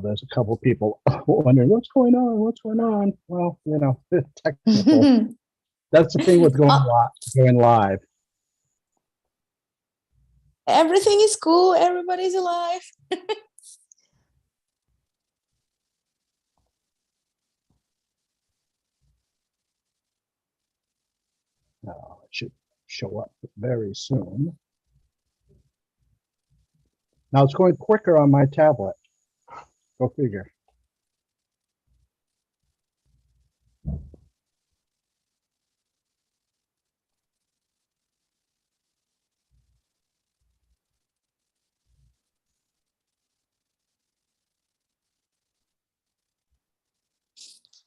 there's a couple people wondering what's going on. What's going on? Well, technical. That's the thing with going live. Everything is cool. Everybody's alive. Now it should show up very soon. Now it's going quicker on my tablet. Go figure.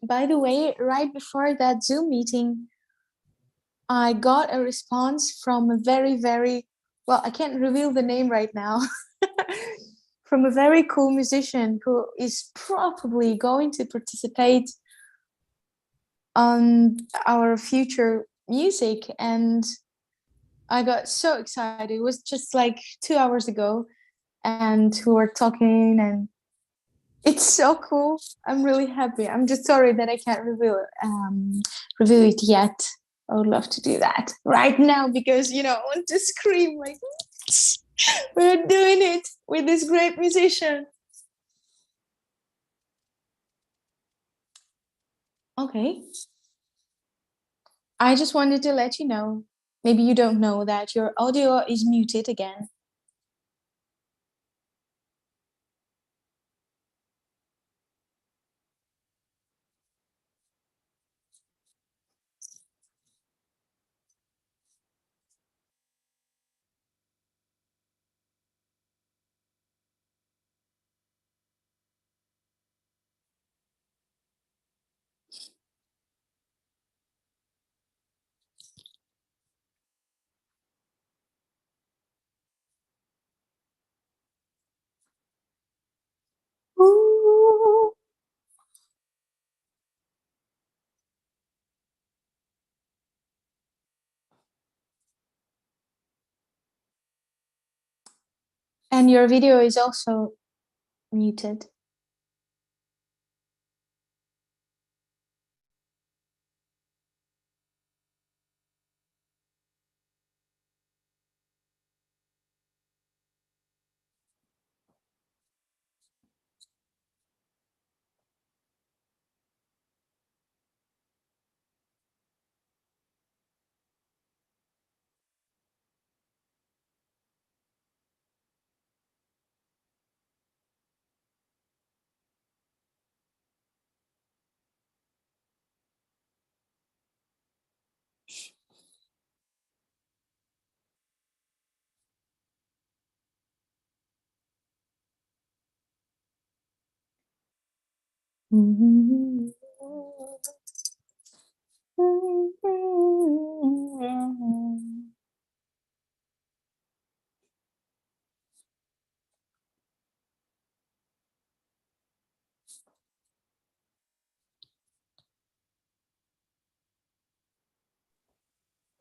By the way, right before that Zoom meeting, I got a response from a very, very, well, I can't reveal the name right now, from a very cool musician who is probably going to participate on our future music. And I got so excited. It was just like 2 hours ago, and we were talking, and it's so cool. I'm really happy. I'm just sorry that I can't reveal it yet. I would love to do that right now because I want to scream like we're doing it with this great musician. Okay. I just wanted to let you know, maybe you don't know, that your audio is muted again. Ooh. And your video is also muted.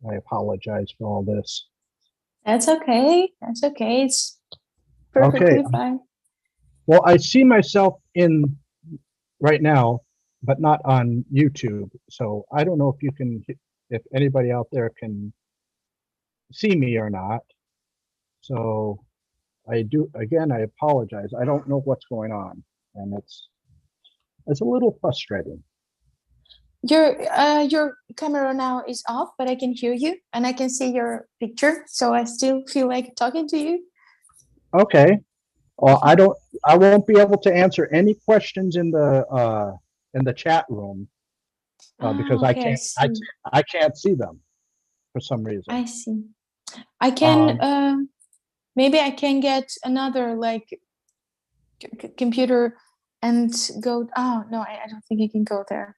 I apologize for all this. That's okay. That's okay. It's perfectly fine. Well, I see myself in right now, but not on YouTube. So I don't know if anybody out there can see me or not. So I apologize. I don't know what's going on, and it's a little frustrating. Your camera now is off, but I can hear you and I can see your picture, so I still feel like talking to you. Okay. Well, I won't be able to answer any questions in the chat room because Okay, I can't see them for some reason. I see. I can maybe I can get another like computer and go. Oh no, I don't think you can go there.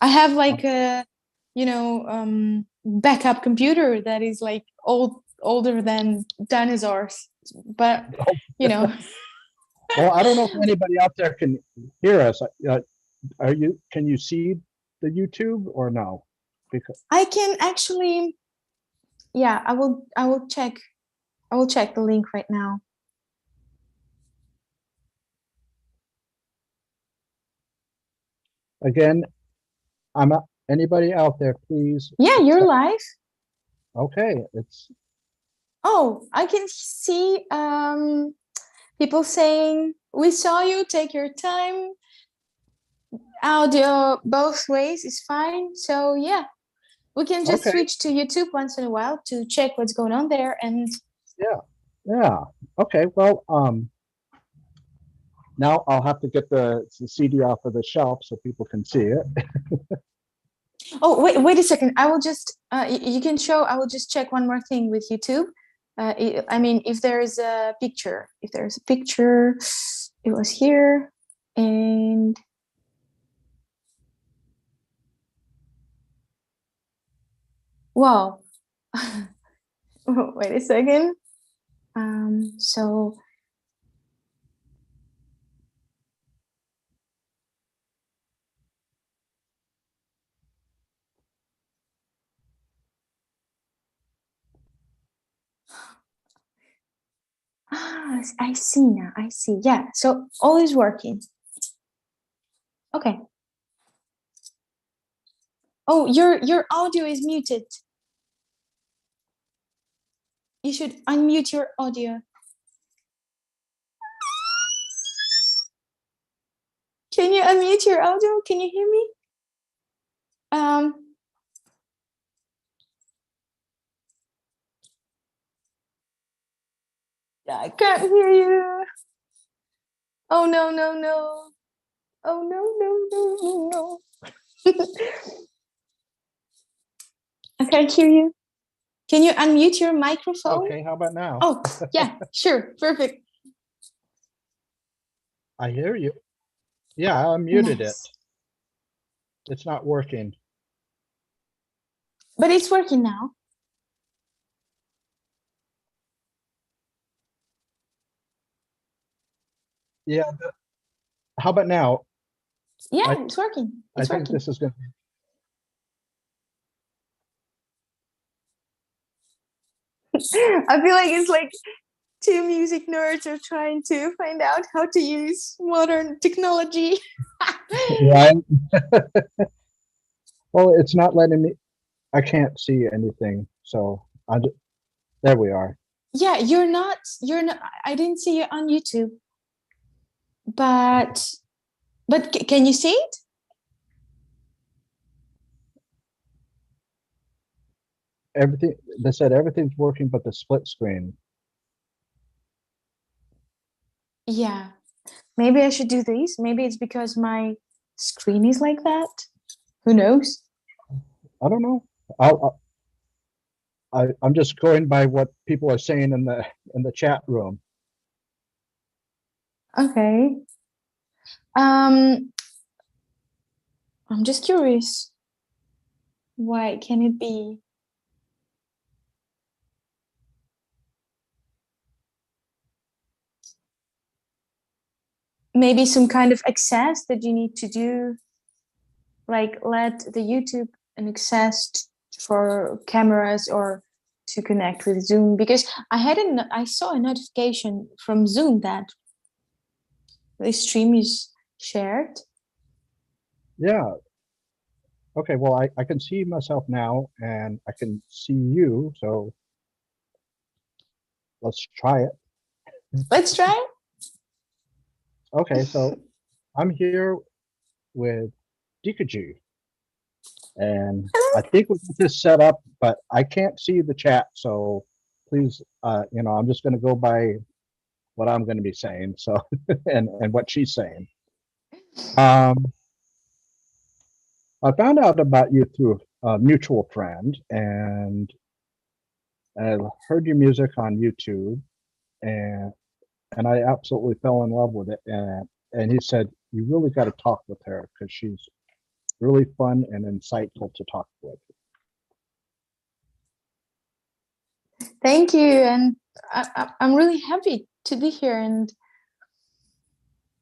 I have like a backup computer that is like older than dinosaurs, but Well, I don't know if anybody out there can hear us. Can you see the YouTube or no? Because I can actually, yeah, I will check the link right now. Again, I'm not, anybody out there, please. Yeah, you're live. Okay, it's Oh, I can see people saying, "We saw you. Take your time. Audio both ways is fine." So yeah, we can just okay. switch to YouTube once in a while to check what's going on there. And Yeah, yeah. Okay. Well, now I'll have to get the CD off of the shelf so people can see it. oh, wait a second. I will just you can show. I will just check one more thing with YouTube. I mean, if there is a picture, it was here, and wow. Wait a second. So I see now. I see. Yeah. So all is working. Okay. Oh, your audio is muted. You should unmute your audio. Can you unmute your audio? Can you hear me? Um, I can't hear you. Oh no no no. Oh no no no no. I can't hear you. Can you unmute your microphone? Okay, how about now? Oh yeah, sure, perfect. I hear you. Yeah, I muted it. Nice. It's not working. But it's working now. Yeah. How about now? Yeah, I it's working. I It's think working. this is going to I feel like it's like two music nerds are trying to find out how to use modern technology. right. Well, it's not letting me. I can't see anything, so there we are. Yeah, you're not I didn't see you on YouTube, but can you see it? Everything they said everything's working, but the split screen. Yeah. Maybe I should do this. Maybe it's because my screen is like that. Who knows? I don't know. I'll, I'm just going by what people are saying in the chat room. Okay. Um I'm just curious. Why can it be? Maybe some kind of access that you need to do, like let the YouTube an access for cameras or to connect with Zoom, because I saw a notification from Zoom that the stream is shared. Yeah. Okay. Well, I can see myself now, and I can see you. So let's try it. Let's try. Okay. So I'm here with Dikajee, and I think we can just set up, but I can't see the chat, so please, I'm just going to go by what I'm going to be saying. So, and what she's saying. Um, I found out about you through a mutual friend, and I heard your music on YouTube, and I absolutely fell in love with it. And he said you really got to talk with her because she's really fun and insightful to talk with. Thank you, and I'm really happy to be here. And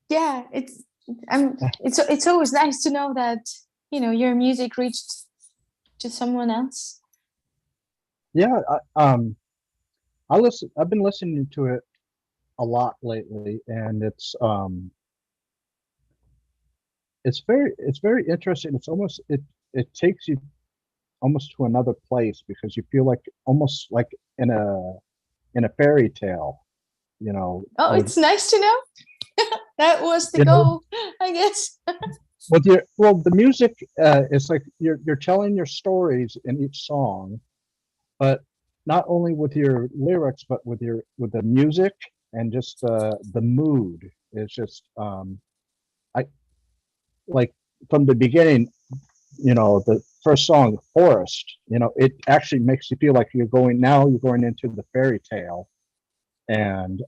yeah, it's always nice to know that your music reached to someone else. Yeah, I've been listening to it a lot lately, and it's very interesting. It's almost it takes you almost to another place because you feel like almost like in a fairy tale, you know, Oh, with it's nice to know. That was the you know goal, I guess. with your well the music is like you're telling your stories in each song, but not only with your lyrics but with the music and just the mood. It's just I like from the beginning, you know, the first song, Forest, you know, it actually makes you feel like you're going into the fairy tale, and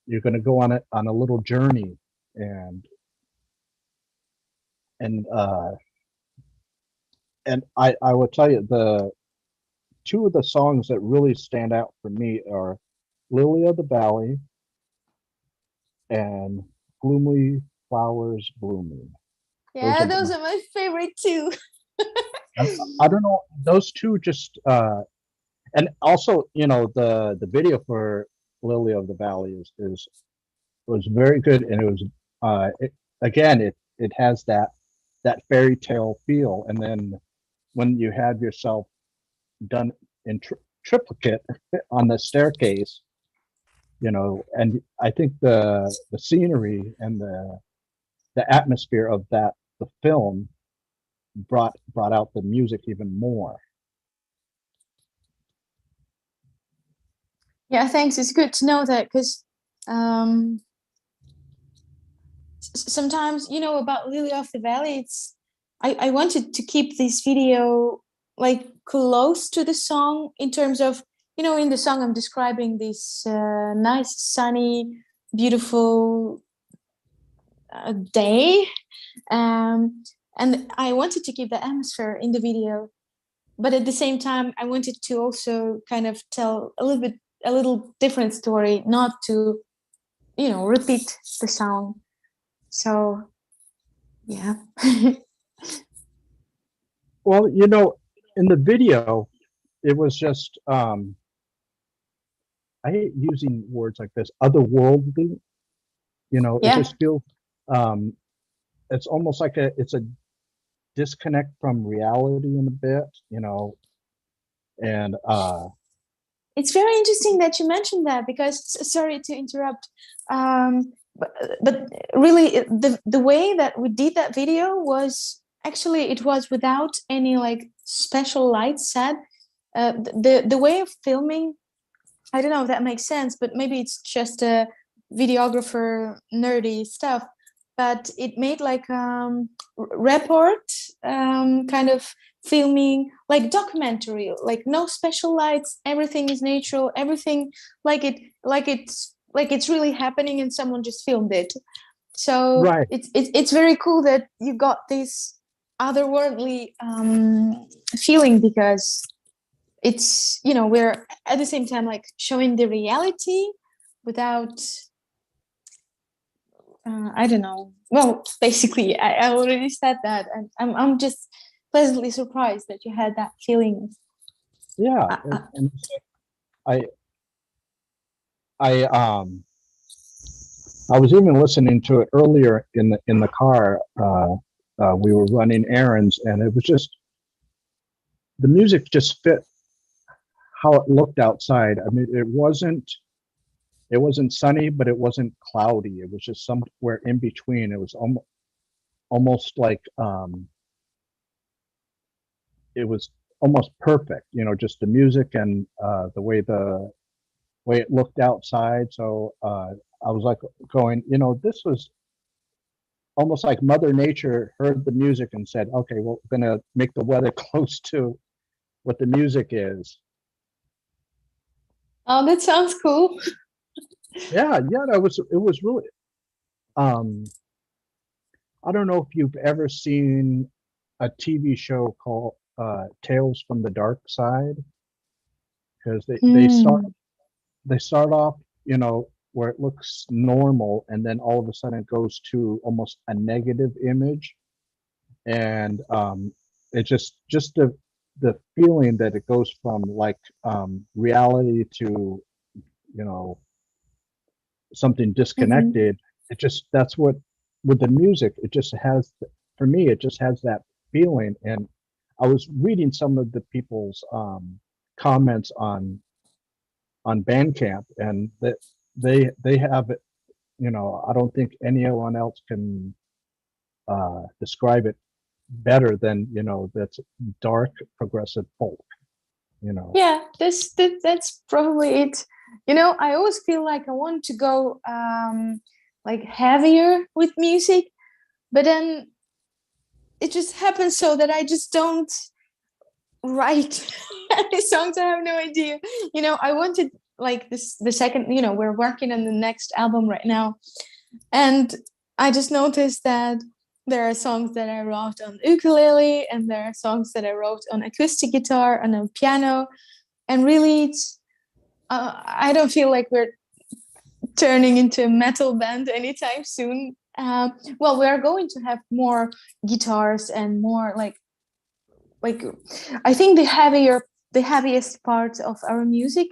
you're going to go on a little journey, and and uh and I will tell you the two of the songs that really stand out for me are Lily of the Valley and Gloomily Flowers Blooming. Those Yeah, are those are my favorite too. I, I don't know, those two just and also, you know, the video for Lily of the Valley is was very good, and it was again it has that fairy tale feel, and then when you have yourself done in triplicate on the staircase, you know, and I think the scenery and the atmosphere of the film brought out the music even more. Yeah, thanks. It's good to know that because um, sometimes, about Lily of the Valley, I wanted to keep this video like close to the song in terms of, in the song I'm describing this nice, sunny, beautiful day. Um, and I wanted to keep the atmosphere in the video, but at the same time I wanted to also kind of tell a little different story, not to repeat the song. So yeah. Well, you know, in the video, it was just I hate using words like this, otherworldly. You know, it Yeah, just feels um, it's almost like it's a disconnect from reality in a bit, you know, and it's very interesting that you mentioned that because sorry to interrupt, um, but really the way that we did that video was actually it was without any like special lights set. The way of filming, I don't know if that makes sense, but maybe it's just a videographer nerdy stuff. But it made like report kind of filming, like documentary, like no special lights, everything is natural, everything like it's really happening, and someone just filmed it. So right, it's very cool that you got this otherworldly feeling because it's we're at the same time like showing the reality without I don't know, well basically I already said that, and I'm just pleasantly surprised that you had that feeling. yeah, and I I I was even listening to it earlier in the car. We were running errands, and it was just the music just fit how it looked outside. I mean, it wasn't sunny, but it wasn't cloudy. It was just somewhere in between. It was almost like it was almost perfect. You know, just the music and the way it looked outside. So I was like going, you know, this was almost like Mother Nature heard the music and said, okay, well, we're gonna make the weather close to what the music is. Oh, that sounds cool. Yeah, yeah, that was it was really I don't know if you've ever seen a TV show called Tales from the Dark Side, because Hmm. they start off, you know, where it looks normal, and then all of a sudden it goes to almost a negative image, and it just the feeling that it goes from like reality to, you know, something Hmm. disconnected. It just that's what with the music it just has. for me, it just has that feeling. And I was reading some of the people's comments on Bandcamp, and that they have it. You know, I don't think anyone else can describe it better than, you know, that's dark progressive folk. You know, Yeah, that's probably it. You know, I always feel like I want to go like heavier with music, but then it just happens so that I just don't write any songs. I have no idea. You know, I wanted like this the second, you know, we're working on the next album right now. And I just noticed that there are songs that I wrote on ukulele, and there are songs that I wrote on acoustic guitar and on piano. And really, I don't feel like we're turning into a metal band anytime soon. Well, we are going to have more guitars and more like I think the heaviest part of our music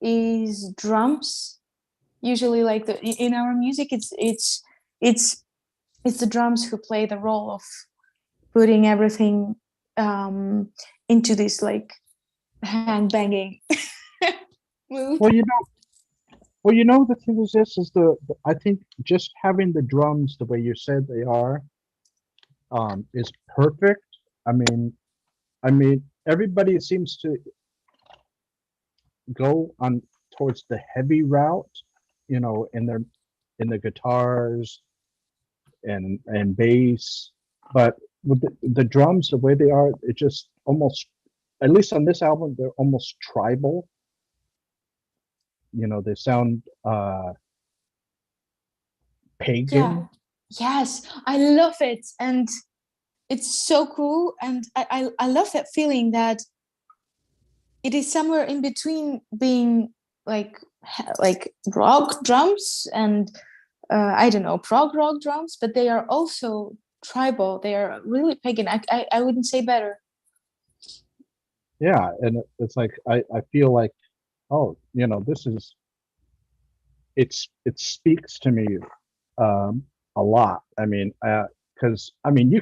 is drums. Usually, like in our music, it's it's the drums who play the role of putting everything um, into this like hand banging move. well, you know, the thing is, this is I think just having the drums the way you said they are, is perfect. I mean, everybody seems to go on towards the heavy route, you know, in the guitars and bass, but with the drums the way they are, it just almost, at least on this album, they're almost tribal. You know, they sound Yeah. pagan. Yes, I love it, and it's so cool. And I love that feeling that it is somewhere in between being like like rock drums and I don't know, prog rock drums, but they are also tribal. They are really pagan. I wouldn't say better. Yeah, and it's like I feel like, oh, you know, this is, it speaks to me um a lot. I mean, because I mean, you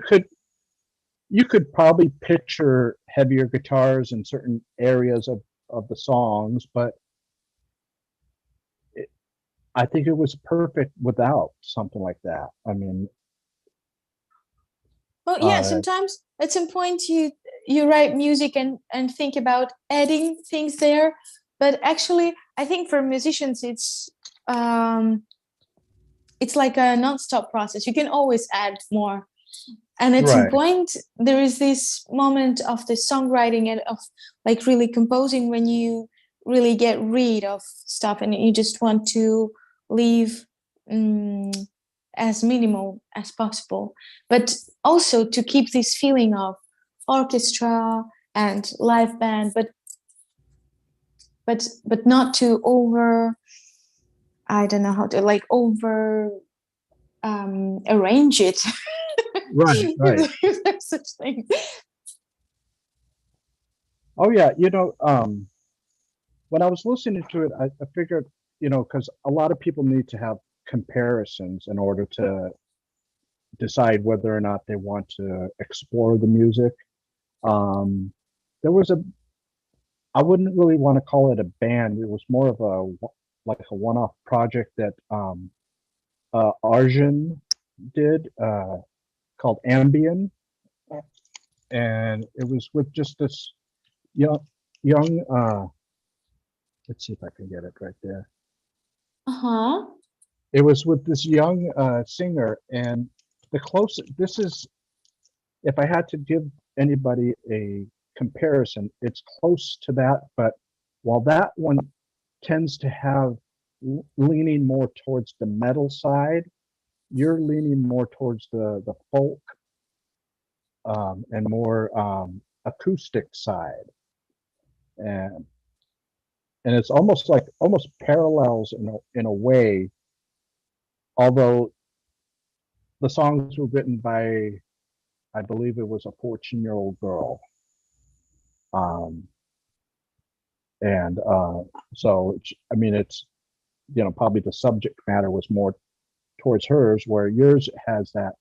could probably picture heavier guitars in certain areas of the songs, but it, I think it was perfect without something like that. I mean, Well, yeah, uh, sometimes at some point you write music and think about adding things there, but actually I think for musicians um it's like a non-stop process. You can always add more. And at some right, point there is this moment of the songwriting and of like really composing when you really get rid of stuff and you just want to leave um, as minimal as possible, but also to keep this feeling of orchestra and live band, but not to over, I don't know how to like over arrange it. right, right. If there's such thing. Oh yeah, you know, when I was listening to it, I figured, you know, because a lot of people need to have comparisons in order to decide whether or not they want to explore the music. Um, there was I wouldn't really want to call it a band. It was more of like a one-off project that Arjun did, called Ambien, and it was with just this young. Let's see if I can get it right there. Uh-huh. It was with this young singer, and the closest, this is, if I had to give anybody a comparison, it's close to that. But while that one tends to have leaning more towards the metal side, you're leaning more towards the folk, and more acoustic side, and it's almost like almost parallels in a way, although the songs were written by, I believe it was a 14-year-old girl. Um, and so, I mean, it's, you know, probably the subject matter was more towards hers, where yours has that,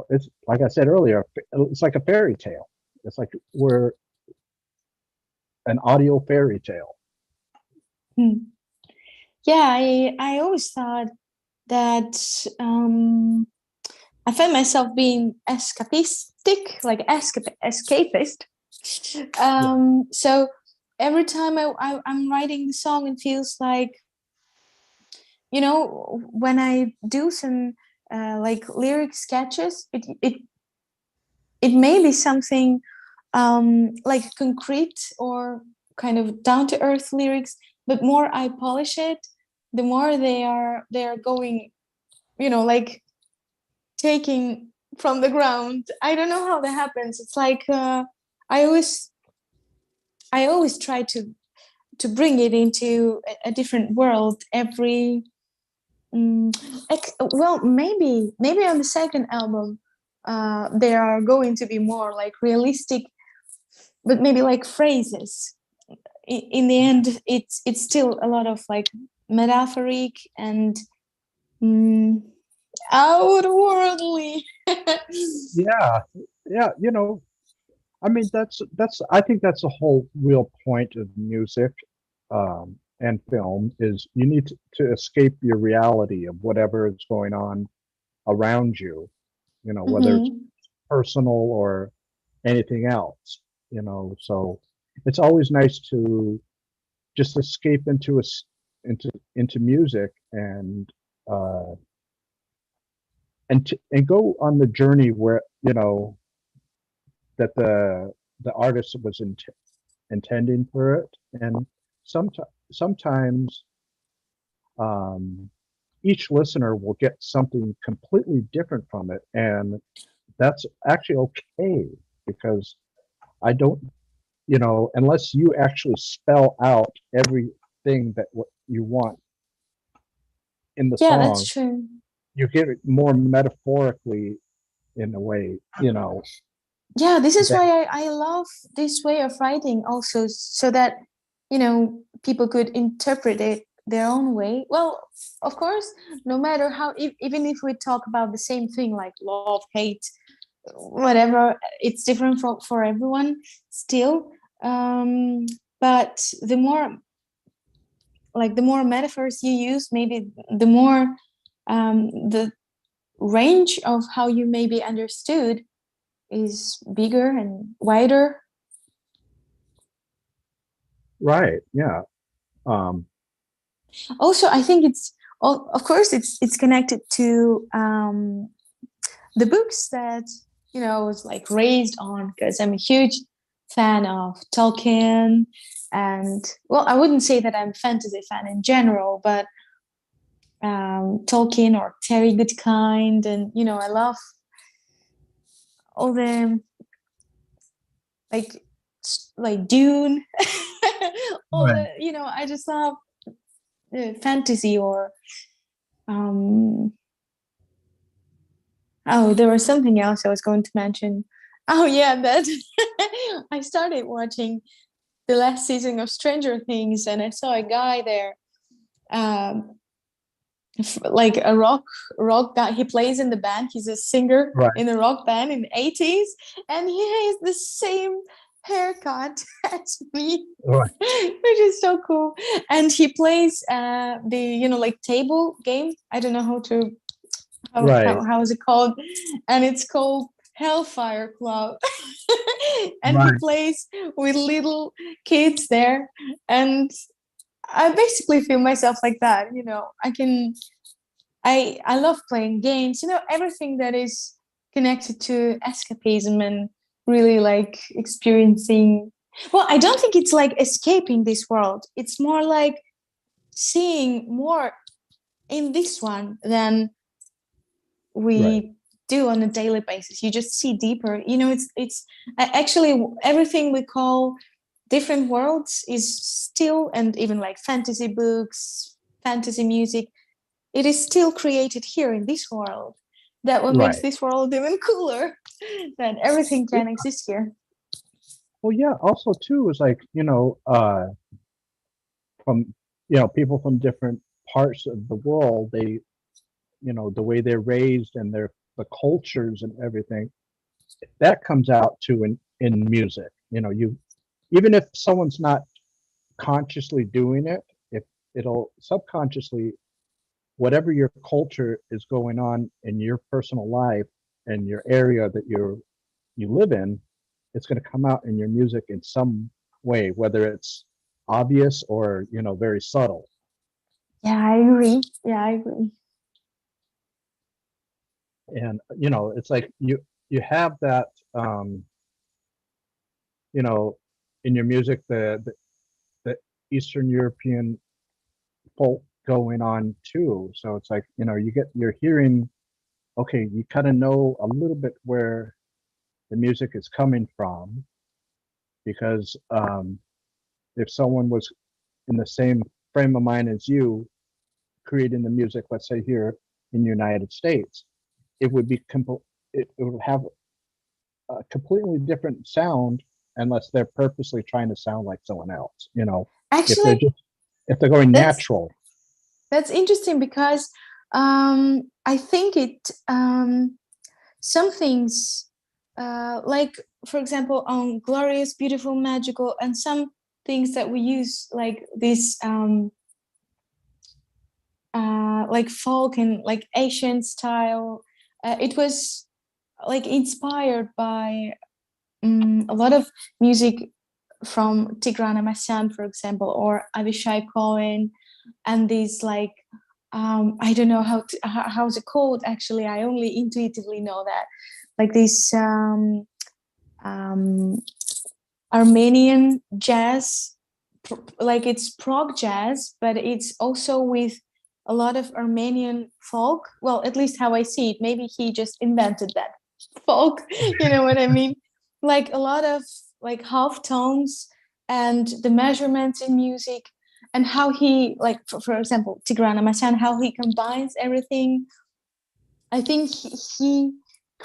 it's like I said earlier, it's like a fairy tale. It's like we're an audio fairy tale. Hmm. Yeah, I always thought that I find myself being escapistic, like escapist. Yeah. So every time I'm writing the song, it feels like, when I do some like lyric sketches, it may be something like concrete or kind of down to earth lyrics, but more I polish it, the more they are going, like taking from the ground. I don't know how that happens. It's like I always I always try to bring it into a different world every. Well, maybe on the second album, they are going to be more like realistic, but maybe like phrases. In the end, it's still a lot of like metaphoric and mm, outwardly. Yeah. Yeah. I mean, that's I think that's the whole real point of music and film is you need to escape your reality of whatever is going on around you, whether it's Hmm. personal or anything else, so it's always nice to just escape into music uh and go on the journey where that the artist was intending for it. And sometimes um, each listener will get something completely different from it, and that's actually okay because I don't, unless you actually spell out everything that what you want in the Yeah, that's song, true. you get it more metaphorically in a way, Yeah, this is that why I love this way of writing also, so that people could interpret it their own way. Well, of course, no matter how, even if we talk about the same thing like love, hate, whatever, it's different for everyone still. um but the more metaphors you use, maybe the more the range of how you may be understood is bigger and wider. right, yeah, um, Also, I think of course it's connected to the books that I was like raised on, because I'm a huge fan of Tolkien. And well, I wouldn't say that I'm a fantasy fan in general, but Tolkien or Terry Goodkind, and I love all the like like Dune. All right, the I just love fantasy. Or um oh, there was something else I was going to mention. Oh yeah, that I started watching the last season of Stranger Things, and I saw a guy there, um, like a rock guy. He plays in the band. He's a singer right, in a rock band in the 80s, and he has the same haircut as me, right, which is so cool. And he plays the like table game. I don't know right, how is it called, and it's called Hellfire Club. And he right. plays with little kids there, and I basically feel myself like that. I love playing games, everything that is connected to escapism and really like experiencing. Well, I don't think it's like escaping this world. It's more like seeing more in this one than Right. we do on a daily basis. You just see deeper. It's actually everything we call different worlds is still, and even like fantasy books, fantasy music, it is still created here in this world. That what makes Right. this world even cooler, that everything Yeah. can exist here. Well, yeah. Also, too, is like from people from different parts of the world. They, the way they're raised and their the cultures and everything, that comes out too in music. You know, you even if someone's not consciously doing it, if it'll subconsciously, whatever your culture is going on in your personal life and your area that you live in, it's going to come out in your music in some way, whether it's obvious or, you know, very subtle. Yeah, I agree. Yeah, I agree. And you know, it's like you have that, you know, in your music, the Eastern European folk going on too. So it's like, you know, you're hearing, okay, you kind of know a little bit where the music is coming from, because if someone was in the same frame of mind as you creating the music, let's say here in the United States, it would be it would have a completely different sound unless they're purposely trying to sound like someone else. You know, if they're Actually, just if they're going that's natural. that's interesting because I think it some things like for example on glorious, beautiful, magical, and some things that we use like this like folk and like Asian style. It was like inspired by a lot of music from Tigran Amasan, for example, or Avishai Cohen, and these like I don't know how's it called actually. I only intuitively know that like this um, Armenian jazz, like it's prog jazz, but it's also with a lot of Armenian folk. Well, at least how I see it. Maybe he just invented that folk. You know what I mean? Like a lot of like half tones and the measurements in music and how he like for example Tigran Amasan, how he combines everything. I think he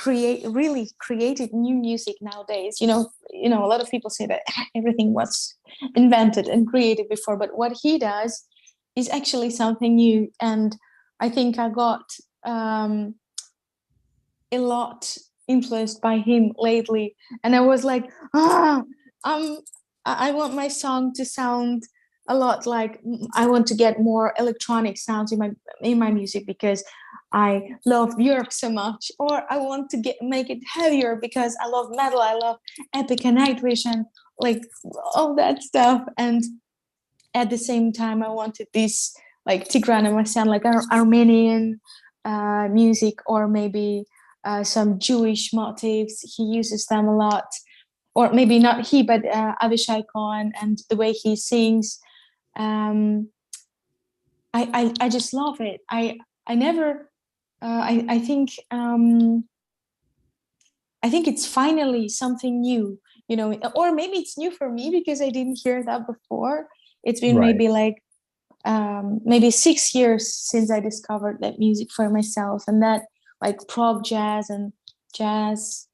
really created new music nowadays. A lot of people say that everything was invented and created before, but what he does is actually something new. And I think I got a lot influenced by him lately, and I was like, um, I want my song to sound a lot like I want to get more electronic sounds in my music because I love Björk so much, or I want to make it heavier because I love metal, I love Epic and Nightwish and like all that stuff. And at the same time, I wanted this like Tigran and my sound like Armenian music, or maybe some Jewish motifs. He uses them a lot, or maybe not he, but Avishai Cohen and the way he sings. Um, I just love it. I never. I think it's finally something new, or maybe it's new for me because I didn't hear that before. It's been Right. maybe like maybe 6 years since I discovered that music for myself, and that like prog jazz and jazz.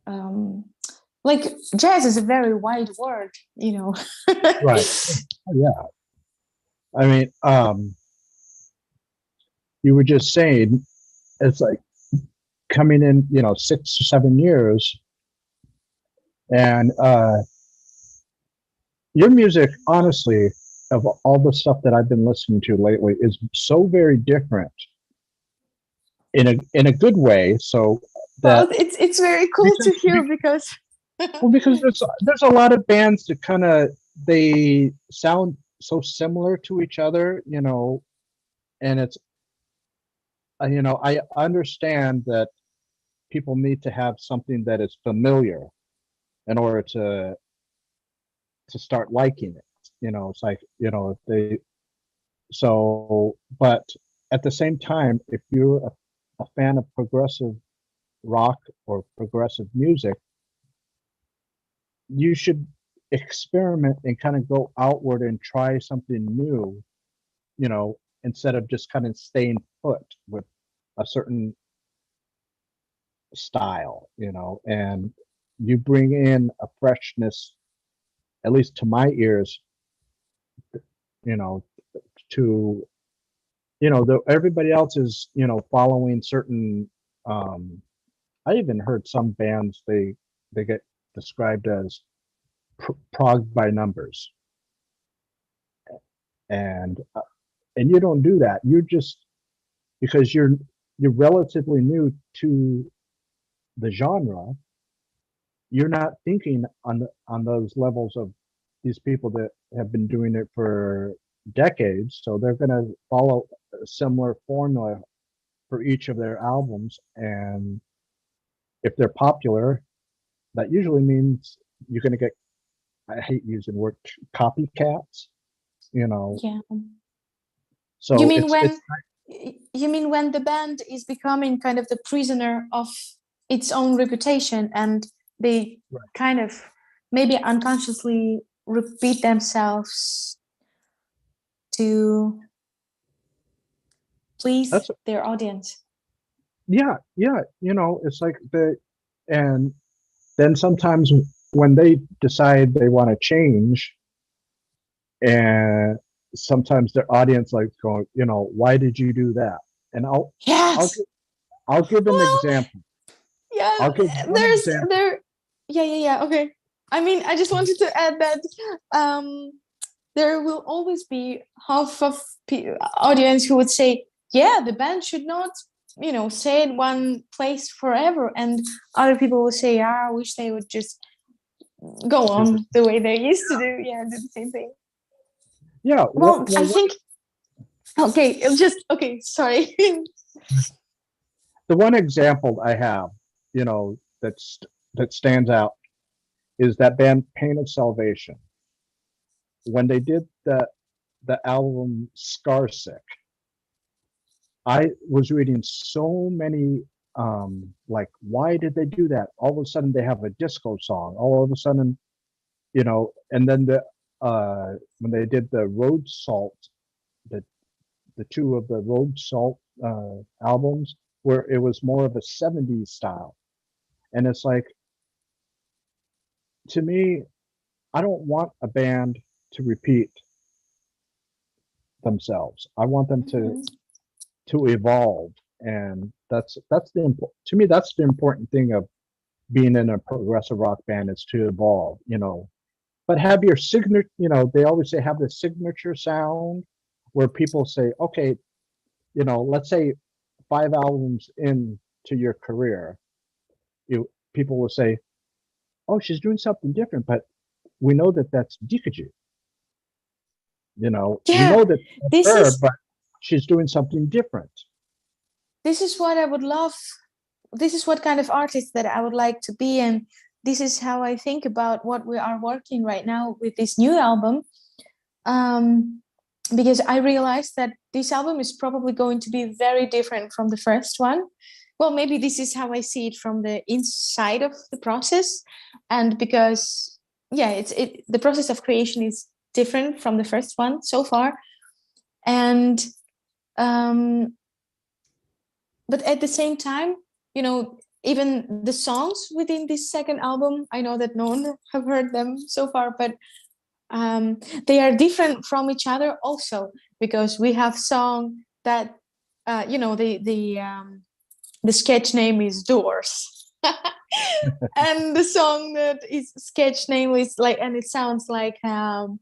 Um, like jazz is a very wide word. Right. Yeah. I mean, you were just saying it's like coming in, you know, 6 or 7 years, and your music, honestly, of all the stuff that I've been listening to lately, is so very different in a good way. So Well, that it's very cool to because hear because well, because there's a lot of bands that kind of they sound so similar to each other, you know, and it's you know, I understand that people need to have something that is familiar in order to start liking it. You know, it's like, you know, if they so, but at the same time, if you're a fan of progressive rock or progressive music, you should experiment and kind of go outward and try something new, you know, instead of just kind of staying put with a certain style, you know, and you bring in a freshness, at least to my ears, you know, to, you know, everybody else is, you know, following certain I even heard some bands they get described as prog by numbers, and you don't do that. You just because you're relatively new to the genre, you're not thinking on those levels of these people that have been doing it for decades. So they're going to follow a similar formula for each of their albums, and if they're popular, that usually means you're going to get. I hate using the word copycats. You know, Yeah. You so mean it's when the band is becoming kind of the prisoner of its own reputation, and they right. kind of maybe unconsciously repeat themselves to please That's their audience. yeah, yeah. It's like and then sometimes when they decide they want to change, and sometimes their audience like going, why did you do that? And I'll Yes. gi- I'll give an Well, example. yeah, I'll give one there's example. there yeah, okay. I mean, I just wanted to add that there will always be half of audience who would say, yeah, the band should not, stay in one place forever, and other people will say, I wish they would just go Do this. on the way they used to do, do the same thing. Yeah. Well, I What think, okay, it's just okay, sorry. the one example I have, that stands out is that band Pain of Salvation. When they did the album Scarsick, I was reading so many like why did they do that? All of a sudden they have a disco song. All of a sudden, and then when they did the Road Salt, the the two of the Road Salt albums, where it was more of a 70s style. And it's like, to me, I don't want a band to repeat themselves. I want them Mhm. to evolve, and to me that's the important thing of being in a progressive rock band is to evolve. But have your signature. They always say have the signature sound, where people say, okay, let's say 5 albums into your career, people will say, oh, she's doing something different, but we know that that's Dikajee. We Yeah, know that that's this her, is but she's doing something different. this is what I would love. This is what kind of artist that I would like to be, and this is how I think about what we are working right now with this new album. Um, because I realized that this album is probably going to be very different from the first one. Well, maybe this is how I see it from the inside of the process, and because the process of creation is different from the first one so far, and um, but at the same time, even the songs within this second album, I know that no one have heard them so far, but they are different from each other also, because we have song that the sketch name is Doors. And the song that is sketch name is like, and it sounds like I'm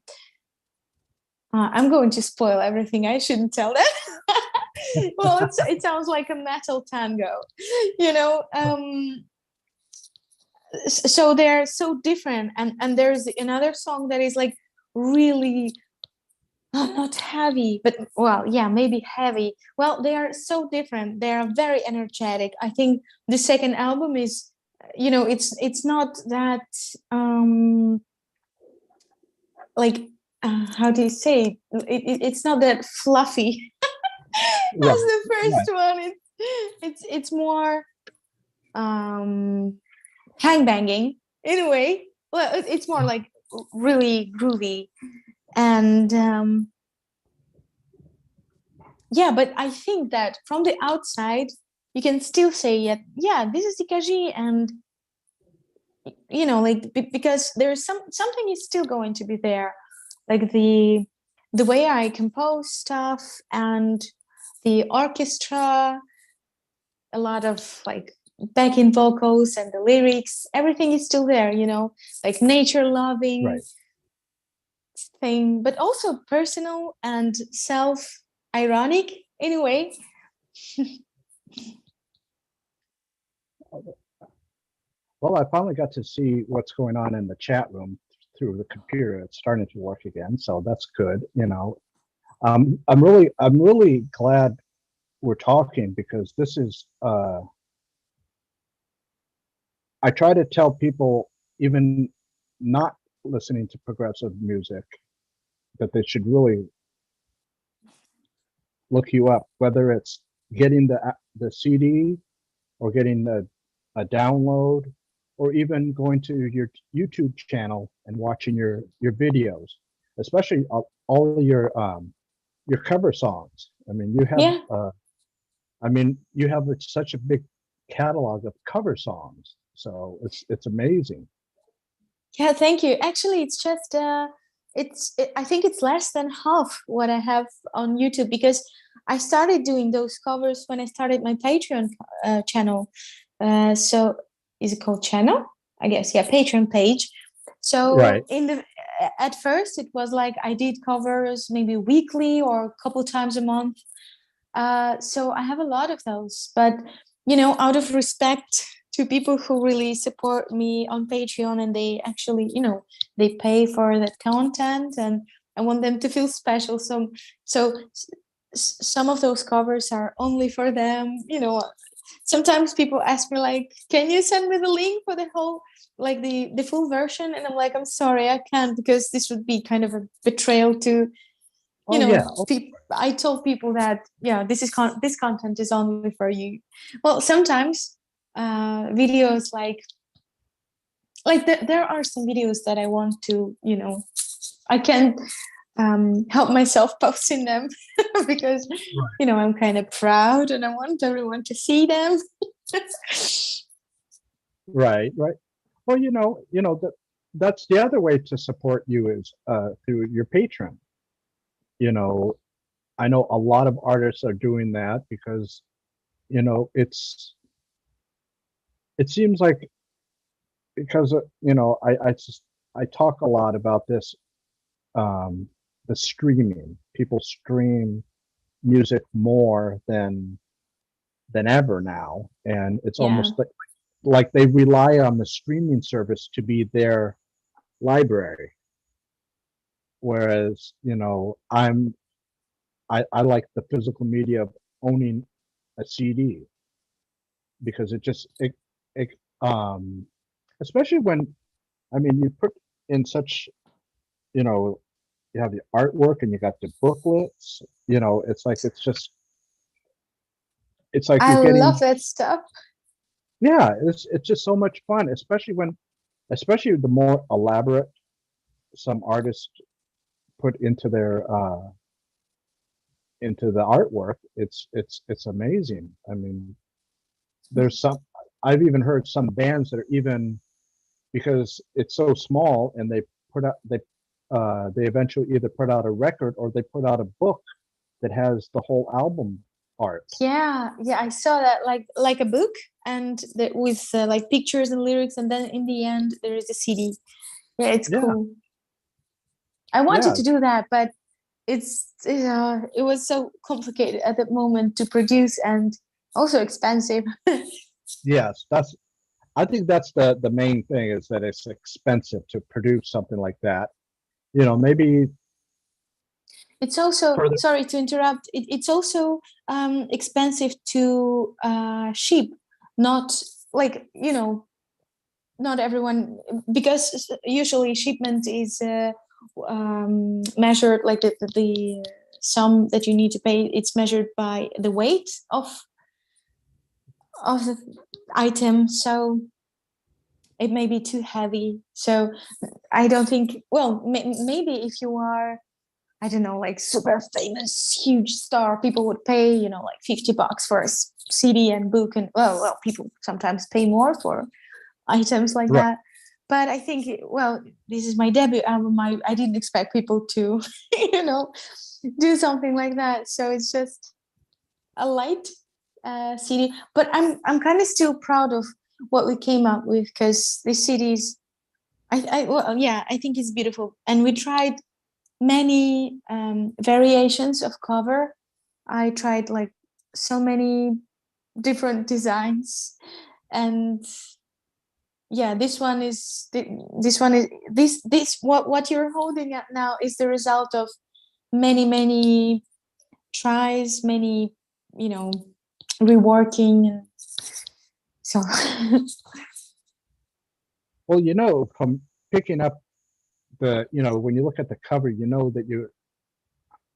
going to spoil everything, I shouldn't tell that. Well, it sounds like a metal tango, you know so they're so different, and there's another song that is like really not heavy, but well, yeah, maybe heavy. Well, they are so different, they are very energetic. I think the second album is, it's not that like how do you say it's not that fluffy Right. as the Right. first one. It's more um hang banging in a way. Well, it's more like really groovy, and yeah. But I think that from the outside, you can still say, yeah, this is Dikajee, and like because there's something is still going to be there, like the way I compose stuff and the orchestra. a lot of like backing vocals and the lyrics. Everything is still there, like nature loving Right. thing, but also personal and self ironic in a way. Well, I finally got to see what's going on in the chat room through the computer. It's starting to work again, so that's good. I'm really glad we're talking because this is. I try to tell people, even not listening to progressive music, that they should really look you up, whether it's getting the CD or getting a download, or even going to your YouTube channel and watching your videos, especially all of your cover songs. I mean, Yeah. you have such a big catalog of cover songs, so it's amazing. Yeah, thank you. Actually, it's just I think it's less than half what I have on YouTube, because I started doing those covers when I started my Patreon channel. So is it called channel? I guess, yeah, Patreon page. So Right. at first it was like I did covers maybe weekly or a couple times a month. So I have a lot of those, but out of respect to people who really support me on Patreon, and they actually, they pay for that content, and I want them to feel special. So some of those covers are only for them. Sometimes people ask me like, "Can you send me the link for the whole, like the full version?" And I'm like, "I'm sorry, I can't, because this would be kind of a betrayal to." Oh yeah. I told people that, yeah, this content is only for you. Well, sometimes videos there are some videos that I want to, I can't help myself posting them because I'm kind of proud and I want everyone to see them. Right. Well, that's the other way to support you is through your Patreon. You know, I know a lot of artists are doing that because, it seems like, because I talk a lot about this, um, the streaming. People stream music more than ever now, and it's Yeah. almost like they rely on the streaming service to be their library. Whereas, I like the physical media of owning a CD, because it especially when, I mean, you put in such, you know you have the artwork and you got the booklets. It's like I you're love getting. that stuff. Yeah, it's just so much fun, especially the more elaborate some artists put into the artwork. It's amazing. I mean, there's some I've even heard some bands that are, even because it's so small, and they eventually either put out a record or they put out a book that has the whole album art. Yeah, I saw that, like a book, and with like pictures and lyrics, and then in the end there is a CD. Yeah, it's Yeah, cool. I wanted yeah, to do that, but it was so complicated at that moment to produce, and also expensive. yes. I think that's the main thing, is that it's expensive to produce something like that. Maybe It's also, further. sorry to interrupt, it's also expensive to ship. Not like, not everyone, because usually shipment is measured, like the sum that you need to pay, it's measured by the weight of the item. So it may be too heavy. So I don't think, well, maybe if you are, I don't know, like super famous, huge star, people would pay, like $50 for a CD and book. And well, people sometimes pay more for items like Right. that. But I think, well, this is my debut album. I didn't expect people to, do something like that. So it's just a light CD. But I'm kind of still proud of what we came up with, because this CD is, well, yeah, I think it's beautiful, and we tried many variations of cover. I tried like so many different designs, and yeah, this what you're holding at now is the result of many tries, many, you know, reworking, and so Well, from picking up when you look at the cover, that you're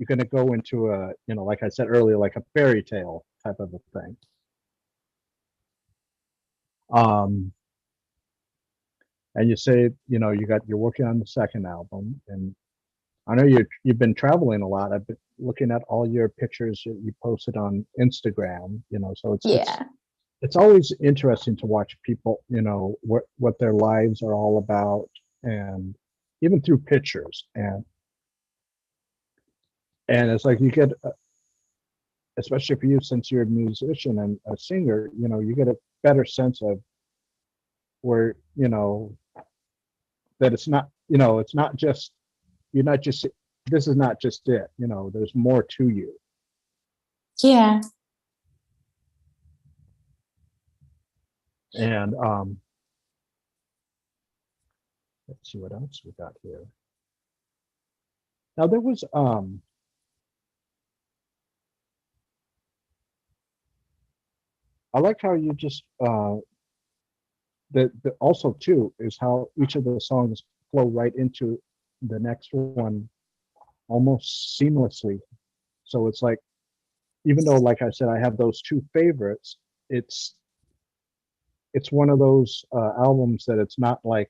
going to go into like I said earlier, like a fairy tale type of a thing. Um, and you say, you're working on the second album, and I know you've been traveling a lot. I've been looking at all your pictures that you posted on Instagram, so yeah. it's always interesting to watch people, what their lives are all about, and even through pictures. And it's like you get, especially for you, since you're a musician and a singer, you get a better sense of where, that it's not just, you're not just, this is not just it, there's more to you. Yeah. And let's see what else we got here. Now there was I like how you just the also too is how each of the songs flow right into the next one almost seamlessly. So it's like, even though, like I said, I have those two favorites, it's one of those albums that it's not like,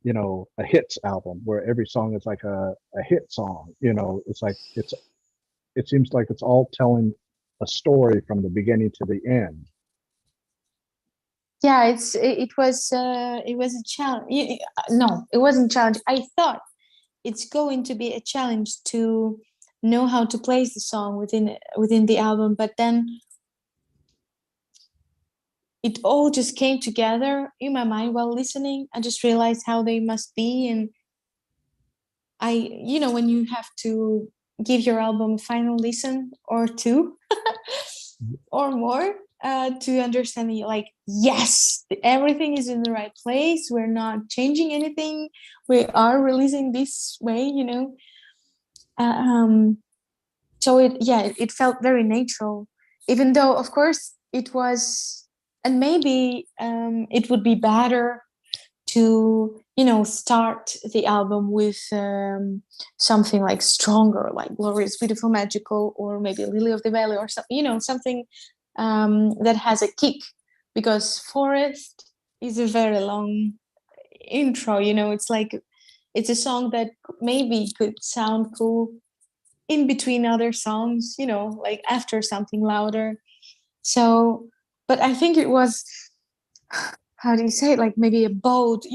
a hits album where every song is like a hit song. It's like it seems like it's all telling a story from the beginning to the end. Yeah, it was a challenge. No, it wasn't a challenge. I thought it's going to be a challenge to know how to place the song within the album, but then it all just came together in my mind while listening. I just realized how they must be, and when you have to give your album a final listen or two or more, to understand that you're like, yes, everything is in the right place. We're not changing anything. We are releasing this way, so it felt very natural, even though of course it was, and maybe it would be better to start the album with something like stronger, like Glorious, Beautiful, Magical, or maybe Lily of the Valley, or something, something that has a kick, because Forest is a very long intro. It's like, it's a song that maybe could sound cool in between other songs, like after something louder. So, but I think it was, how do you say it, like maybe a bold,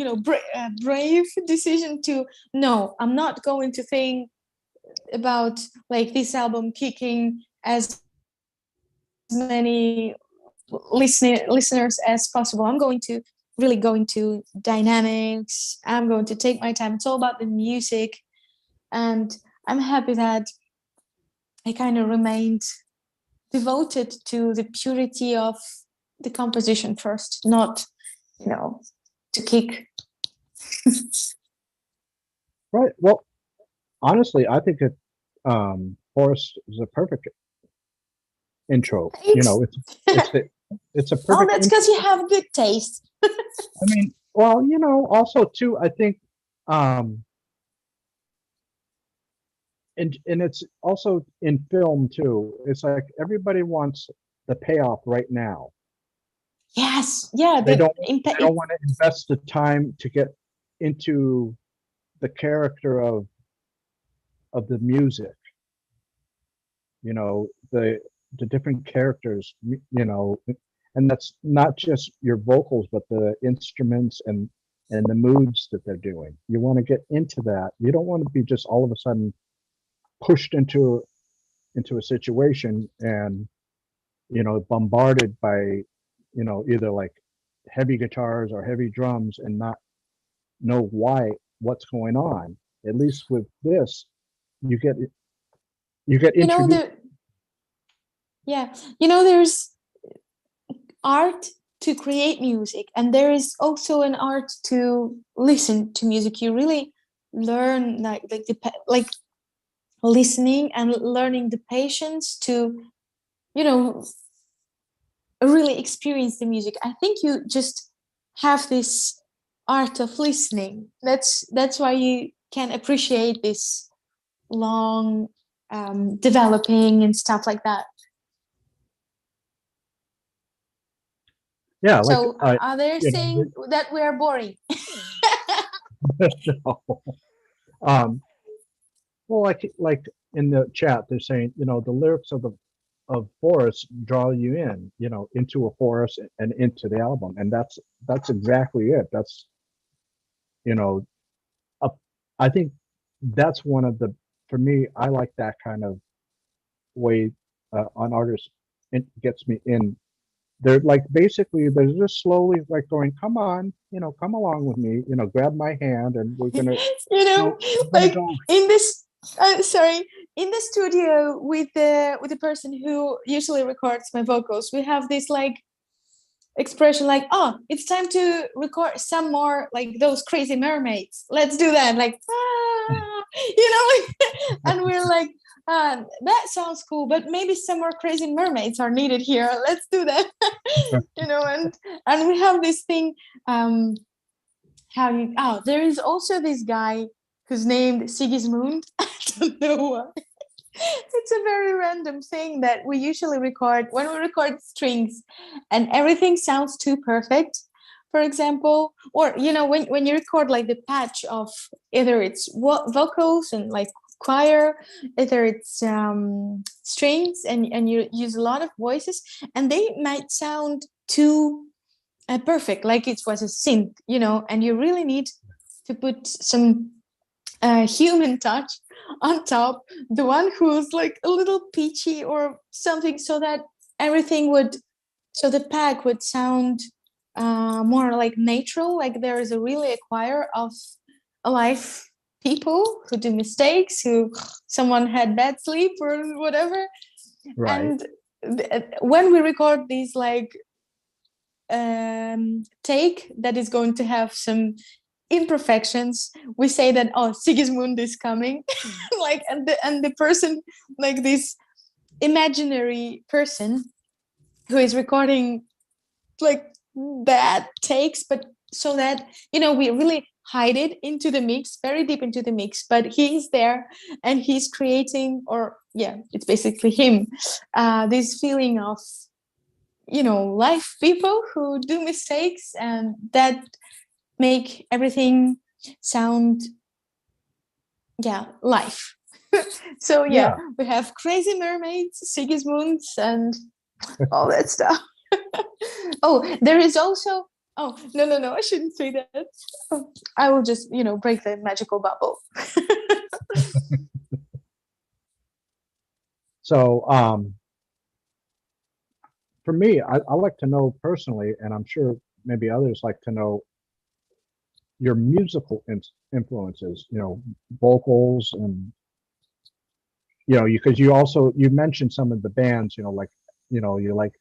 brave decision to, no, I'm not going to think about like this album kicking as many listeners as possible. I'm going to really go into dynamics. I'm going to take my time. It's all about the music, and I'm happy that I kind of remained devoted to the purity of the composition first, not to kick. Right. Well, honestly, I think Forest is a perfect intro. Thanks. It's a Oh, perfect that's intro. because you have good taste. I mean, well, also too, I think, um, and it's also in film too. It's like everybody wants the payoff right now. Yes, yeah. They The don't they impact. don't want to invest the time to get into the character of the music. The different characters, and that's not just your vocals, but the instruments and the moods that they're doing. You want to get into that. You don't want to be just all of a sudden pushed into a situation and bombarded by, either like heavy guitars or heavy drums and not know what's going on. At least with this, you get You know, introduced. yeah, you know, there's art to create music, and there is also an art to listen to music. You really learn like listening and learning the patience to, you know, really experience the music. I think you just have this art of listening. That's why you can appreciate this long developing and stuff like that. Yeah, like So are they you know, saying that we are boring? no. um, well, like in the chat, they're saying, the lyrics of Forest draw you in, into a forest and into the album, and that's exactly it. That's you know, a, I think that's one of the for me. I like that kind of way on artists. It gets me in. They're like basically they're just slowly like going, come on, come along with me, grab my hand, and You know, we're gonna like go. in this sorry, in the studio with the person who usually records my vocals, we have this like expression like, oh, it's time to record some more like those crazy mermaids, let's do that, like you know. And we're like, that sounds cool, but maybe some more crazy mermaids are needed here, let's do that. You know, and we have this thing, there is also this guy who's named Sigismund. I don't know why. It's a very random thing that we usually record when we record strings and everything sounds too perfect, for example. Or, you know, when you record like the patch of either it's vocals and like choir, either it's strings, and you use a lot of voices, and they might sound too perfect, like it was a synth, you know, and you really need to put some human touch on top, the one who's like a little peachy or something, so that everything would, so the pack would sound more like natural, like there is a really a choir of alive people who do mistakes, who someone had bad sleep or whatever. Right. And when we record these like take that is going to have some imperfections, we say that, oh, Sigismund is coming. Like, and the person, like this imaginary person who is recording like bad takes, but so that, you know, we really hide it into the mix, very deep into the mix, but he's there and he's creating, or yeah, it's basically him, this feeling of, you know, life people who do mistakes and that make everything sound, yeah, life. So yeah, Yeah. we have crazy mermaids, Sigismunds, and all that stuff. Oh, there is also, oh, no, I shouldn't say that. Oh, I will just, you know, break the magical bubble. So for me, I like to know personally, and I'm sure maybe others like to know your musical influences, vocals, and because you mentioned some of the bands, like you like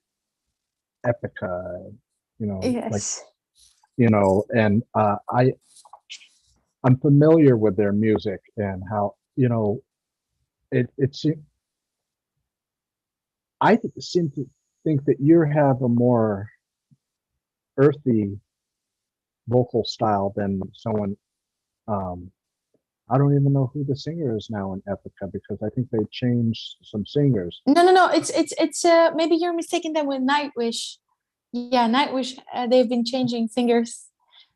Epica, like Yes. and I'm familiar with their music and how it seem to think that you have a more earthy vocal style than someone. Um, I don't even know who the singer is now in Epica because I think they changed some singers. No. It's maybe you're mistaken them with Nightwish. Yeah, Nightwish. They've been changing singers.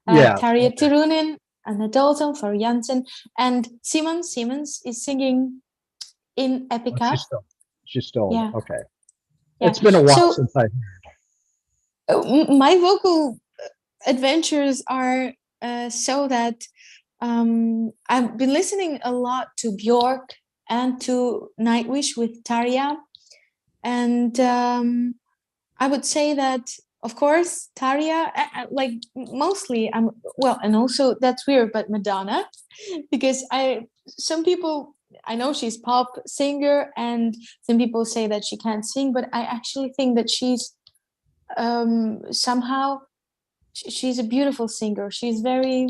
Yeah, Tarja okay. Turunen, Anna Dalton, Flor Jansen, and Simon Simmons is singing in Oh, Epica. she's still Yeah, okay. yeah. It's been a while So since I. my vocal adventures are so that I've been listening a lot to Bjork and to Nightwish with Tarja, and I would say that, of course, Taria, like mostly, well, and also that's weird, but Madonna, because some people, I know she's pop singer, and some people say that she can't sing, but I actually think that she's somehow she's a beautiful singer. She's very,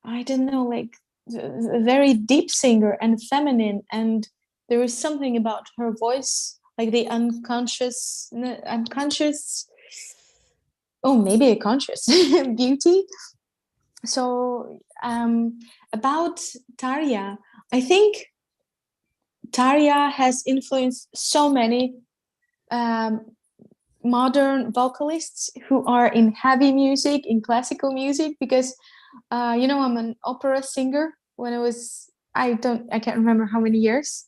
I don't know, like a very deep singer and feminine, and there is something about her voice, like the unconscious, oh, maybe a conscious beauty. So about Tarja, I think Tarja has influenced so many um, modern vocalists who are in heavy music, in classical music, because I'm an opera singer. When I can't remember how many years,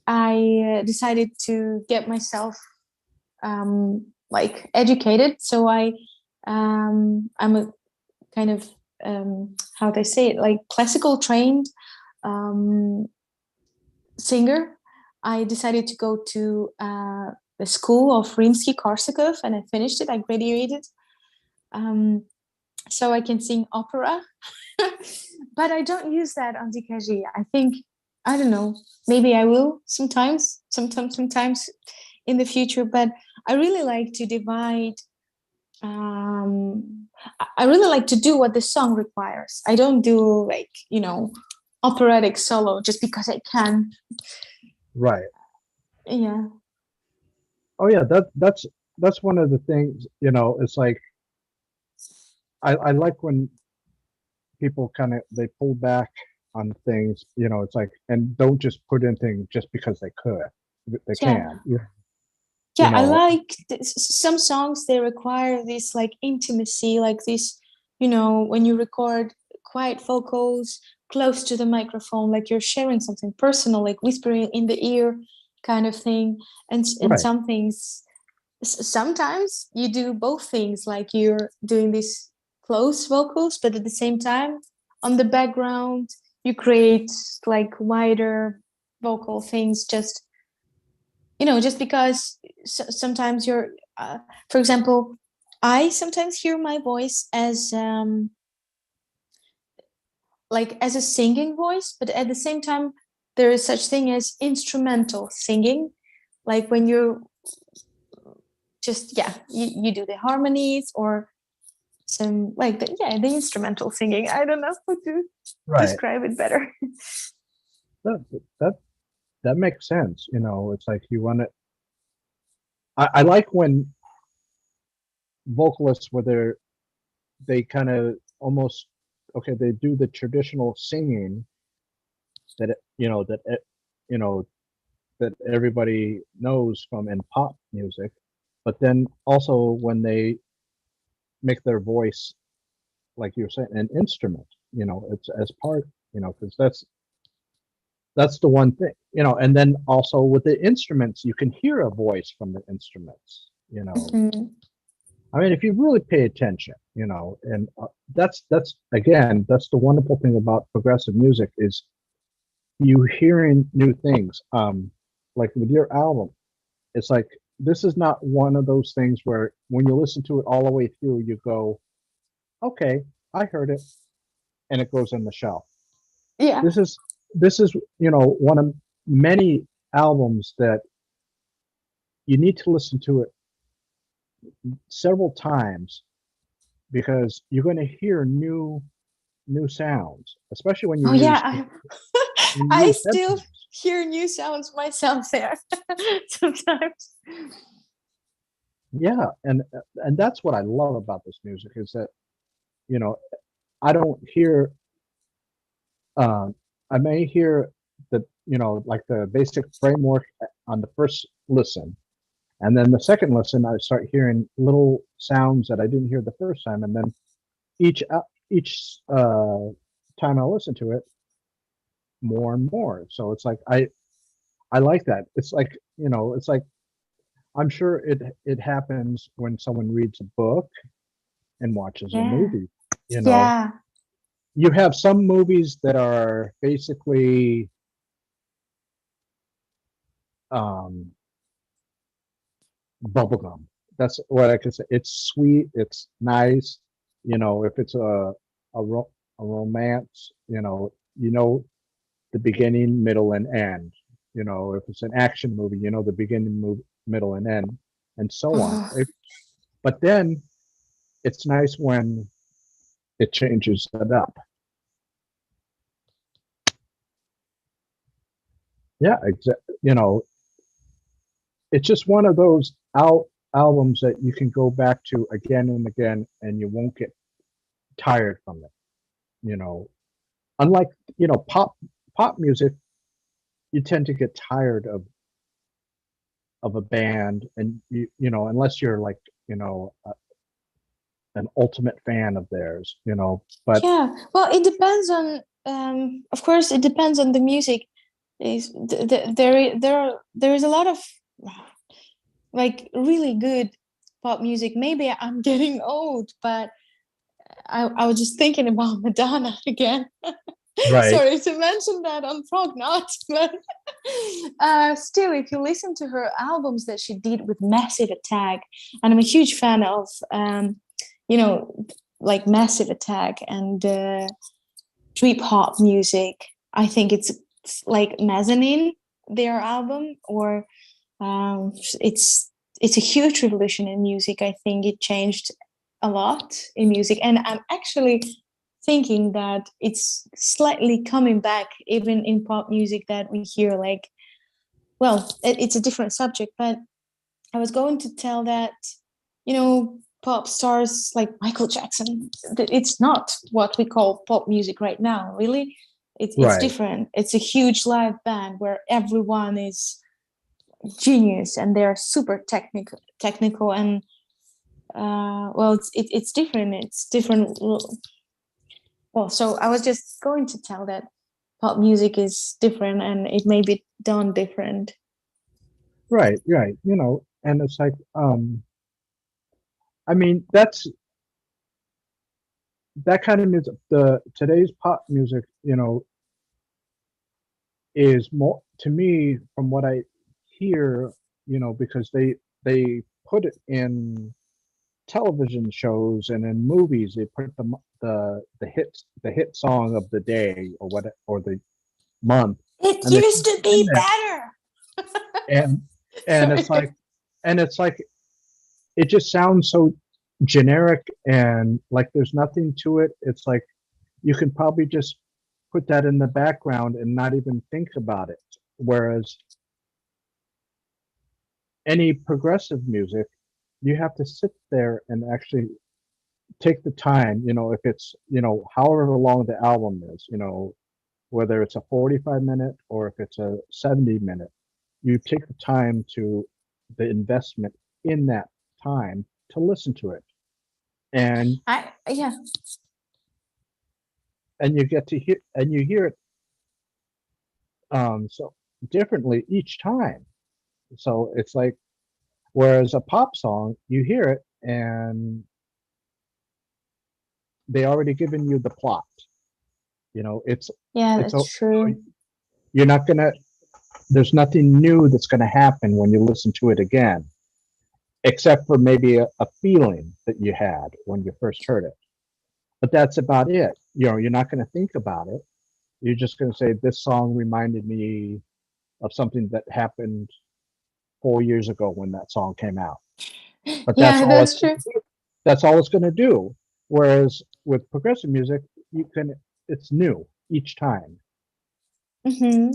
I decided to get myself like educated. So I'm a kind of how they say it, like classical trained um, singer. I decided to go to the school of Rimsky-Korsakov, and I finished it. I graduated, so I can sing opera. But I don't use that on Dikajee. I think, I don't know, maybe I will sometimes in the future. But I really like to divide. I really like to do what the song requires. I don't do like operatic solo just because I can. Right. Yeah. Oh yeah, that's one of the things, it's like I like when people kind of they pull back on things, it's like, and don't just put in things just because they Yeah. can, you Yeah, I know. like some songs. They require this like intimacy, like this, when you record quiet vocals close to the microphone, like you're sharing something personal, like whispering in the ear kind of thing. And Right. some things, sometimes you do both things, like you're doing these close vocals, but at the same time on the background you create like wider vocal things, just because sometimes for example, I sometimes hear my voice as like as a singing voice, but at the same time there is such thing as instrumental singing, like when you just, yeah, you do the harmonies or some like the instrumental singing. I don't know how to Right. describe it better. That that that makes sense. It's like you want to. I like when vocalists, where they kind of almost, okay, they do the traditional singing that you know that everybody knows from in pop music, but then also when they make their voice, like you're saying, an instrument, it's as part, because that's the one thing, and then also with the instruments, you can hear a voice from the instruments. Mhm. I mean, if you really pay attention, and that's again, that's the wonderful thing about progressive music is you hearing new things. Like with your album, it's like this is not one of those things where when you listen to it all the way through, you go, okay, I heard it, and it goes in the shelf. Yeah. This is one of many albums that you need to listen to it several times because you're going to hear new sounds, especially when Oh you yeah, use I still headphones. hear new sounds myself there sometimes. Yeah, and that's what I love about this music is that you know I don't hear. Um, I may hear the like the basic framework on the first listen, and then the second listen I start hearing little sounds that I didn't hear the first time, and then each time I listen to it, more and more. So it's like I like that. It's like it's like I'm sure it happens when someone reads a book and watches a Yeah. movie. You know, Yeah. you have some movies that are basically um, bubblegum. that's what I can say. It's sweet. It's nice. If it's a romance, the beginning, middle, and end. If it's an action movie, the beginning, middle, and end, and so on. But then it's nice when it changes it up. Yeah, exactly. It's just one of those albums that you can go back to again and again, and you won't get tired from it. Unlike pop music, you tend to get tired of a band, and unless you're like an ultimate fan of theirs. But Yeah, well, it depends on. Of course, it depends on the music. There is a lot of like really good pop music. Maybe I'm getting old, but I was just thinking about Madonna again. right, Sorry to mention that on Frog Not, but still, if you listen to her albums that she did with Massive Attack, and I'm a huge fan of, you know, like Massive Attack and trip hop music. I think it's like Mezzanine, their album, or um, it's it's a huge revolution in music. I think it changed a lot in music, and I'm actually thinking that it's slightly coming back even in pop music that we hear. Like, well, it's a different subject, but I was going to tell that, pop stars like Michael Jackson, it's not what we call pop music right now, really. It's right, different. It's a huge live band where everyone is genius and they're super technical, and well, it's different. It's different. Well, so I was just going to tell that pop music is different and it may be done different. right. And it's like, I mean, that kind of music. The today's pop music, is more to me from what I hear, because they put it in television shows and in movies. They put the hit song of the day or the month, It and they used put to it in be there, better. and and it's Sorry. like it's like it just sounds so generic and like there's nothing to it. It's like you can probably just put that in the background and not even think about it. Whereas any progressive music, you have to sit there and actually take the time, if it's, however long the album is, whether it's a 45-minute or if it's a 70-minute, you take the time to the investment in that time to listen to it. And Yeah. you get to hear it so differently each time. So it's like, whereas a pop song, you hear it and they already given you the plot. It's Yeah, it's that's true. you're not gonna. There's nothing new that's gonna happen when you listen to it again, except for maybe a feeling that you had when you first heard it. But that's about it. You're not gonna think about it. You're just gonna say this song reminded me of something that happened 4 years ago when that song came out. But Yeah, that's true. that's all it's going to do. Whereas with progressive music, it's new each time. Hmm.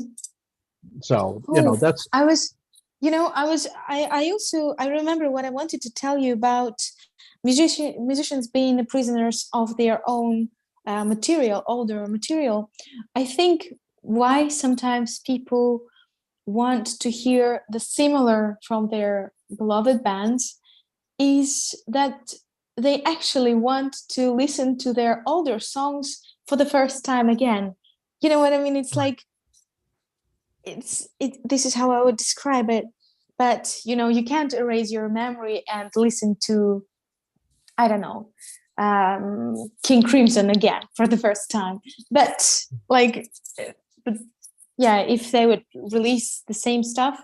So Oh, that's I was, I also, I remember what I wanted to tell you about musicians being the prisoners of their own material, older material. I think why sometimes people want to hear the similar from their beloved bands is that they actually want to listen to their older songs for the first time again. You know what I mean? It's like this is how I would describe it. But you can't erase your memory and listen to, I don't know, King Crimson again for the first time. But like, but yeah, if they would release the same stuff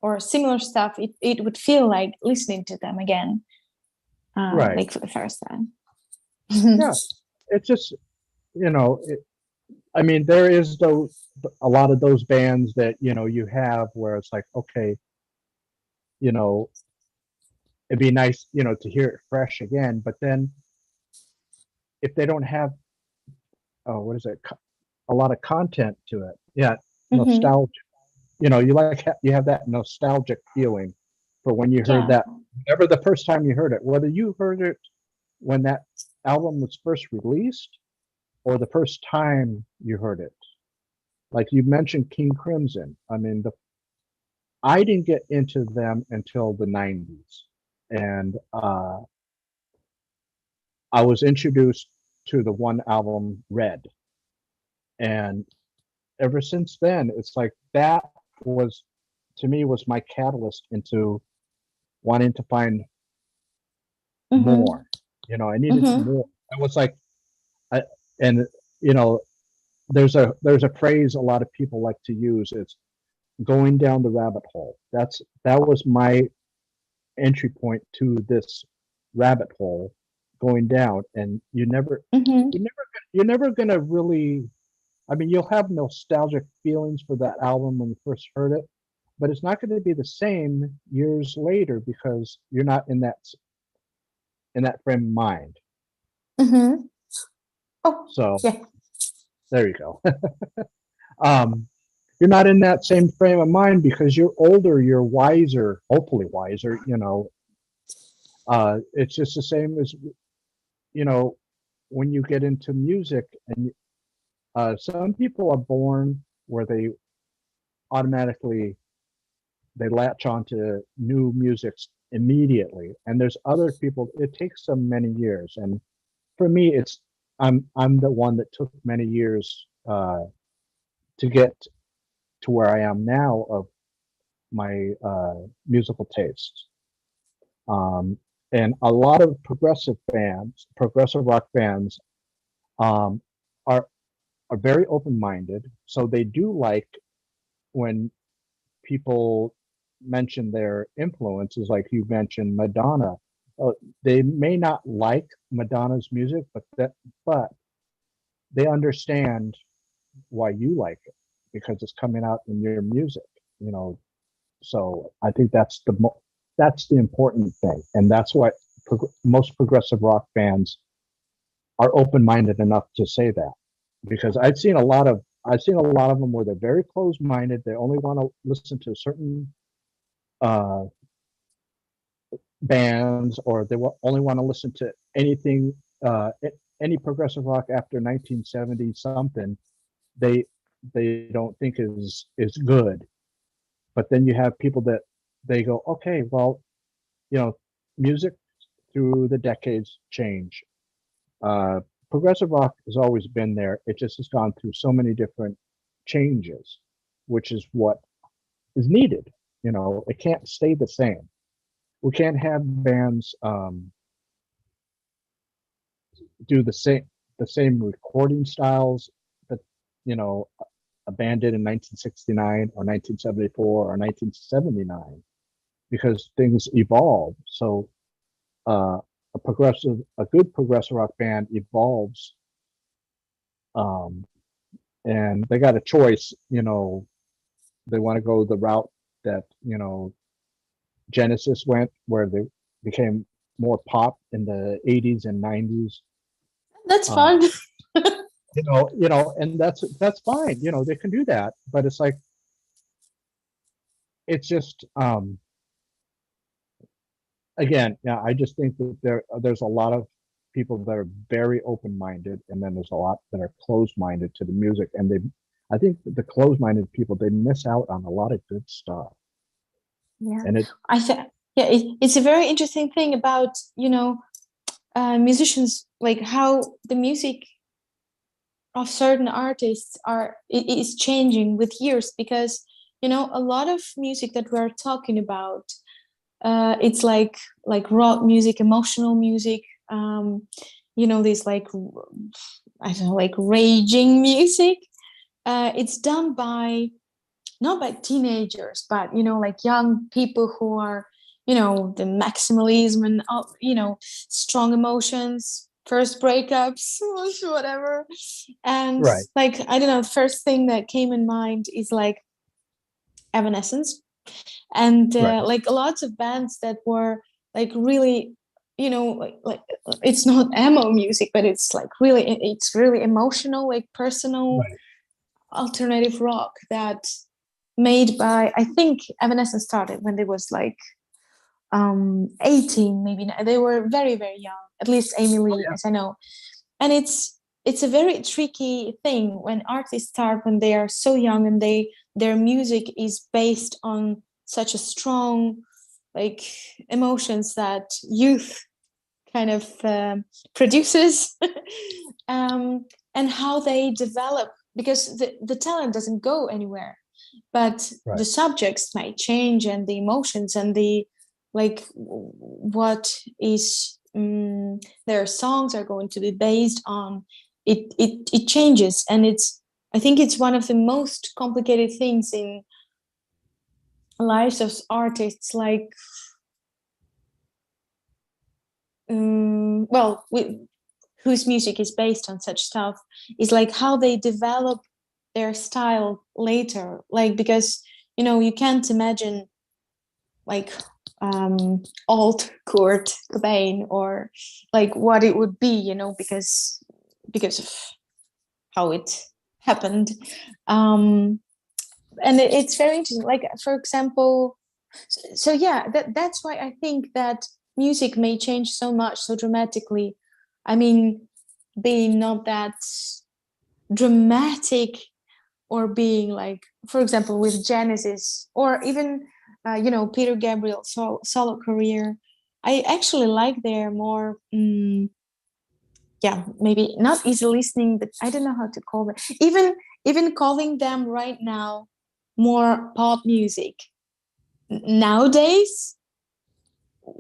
or similar stuff, it would feel like listening to them again, Right. like for the first time. Yeah. It's just, I mean, there is a lot of those bands that, you have where it's like, okay, you know, it'd be nice, to hear it fresh again. But then if they don't have, what is it? A lot of content to it. Yeah. Hmm. Nostalgia. You have that nostalgic feeling for when you heard Yeah. that, whatever the first time you heard it, whether you heard it when that album was first released or the first time you heard it. Like you mentioned King Crimson. I mean, I didn't get into them until the 90s. And I was introduced to the one album, Red. And ever since then, it's like that was, to me, was my catalyst into wanting to find Hmm. more. I needed Hmm. more. I was like, I, and you know, there's a phrase a lot of people like to use. It's going down the rabbit hole. That was my entry point to this rabbit hole, going down, and Hmm. you're never gonna really. I mean, you'll have nostalgic feelings for that album when you first heard it, but it's not going to be the same years later because you're not in that frame of mind. Hmm. Oh, So yeah. there you go. um, you're not in that same frame of mind because you're older, you're wiser, hopefully wiser. It's just the same as you know when you get into music, and some people are born where automatically they latch onto new music immediately, and there's other people it takes them many years. And for me, I'm the one that took many years to get to where I am now of my musical tastes. Um, and a lot of progressive rock bands, um, are very open-minded. So they do like when people mention their influences, like you mentioned Madonna. Uh, they may not like Madonna's music, but they understand why you like it because it's coming out in your music. You know, so I think that's the important thing, and that's what most progressive rock bands are open-minded enough to say that. Because I've seen a lot of them where they're very closed-minded. They only want to listen to certain uh, bands, or only want to listen to anything, any progressive rock after 1970 something. They they don't think is good. But then you have people that they go, okay, well, you know, music through the decades change. Uh, Progressive rock has always been there. It just has gone through so many different changes, which is what is needed. It can't stay the same. We can't have bands do the same recording styles that you know a band did in 1969 or 1974 or 1979 because things evolve. So uh, a good progressive rock band evolves, um, and they got a choice. They want to go the route that Genesis went, where they became more pop in the 80s and 90s. That's Uh, fun. and that's fine. They can do that, but it's like it's just again, yeah. I just think that there's a lot of people that are very open-minded, and then there's a lot that are closed-minded to the music, and I think that the closed-minded people, they miss out on a lot of good stuff. Yeah, And I think, yeah, it's a very interesting thing about musicians, like how the music of certain artists is changing with years, because a lot of music that we're talking about, it's like rock music, emotional music, this like, I don't know, like raging music. It's done by not by teenagers, but like young people who are, the maximalism and strong emotions, first breakups, whatever. And Right. like, I don't know, the first thing that came in mind is like Evanescence, and Right. like lots of bands that were like really, like it's not emo music, but it's really emotional, like personal Right. alternative rock that made by, I think Evanescence started when they was like 18, maybe. They were very, very young, at least Amy Oh Lee, yeah. as I know. And it's a very tricky thing when artists start when they are so young, and their music is based on such a strong like emotions that youth kind of produces. And how they develop, because the talent doesn't go anywhere, but the Right. subjects might change, and the emotions, and the like what is their songs are going to be based on. It changes, and I think it's one of the most complicated things in lives of artists, like well, whose music is based on such stuff, is like how they develop their style later, like because you can't imagine like alt Kurt Cobain, or like what it would be, because of how it happened. And it's very interesting, like for example, so yeah, that's why I think that music may change so much, so dramatically. I mean, being not that dramatic, or being like, for example, with Genesis, or even Peter Gabriel's solo career. I actually like their more yeah, maybe not easy listening, but I don't know how to call it, even calling them right now more pop music. Nowadays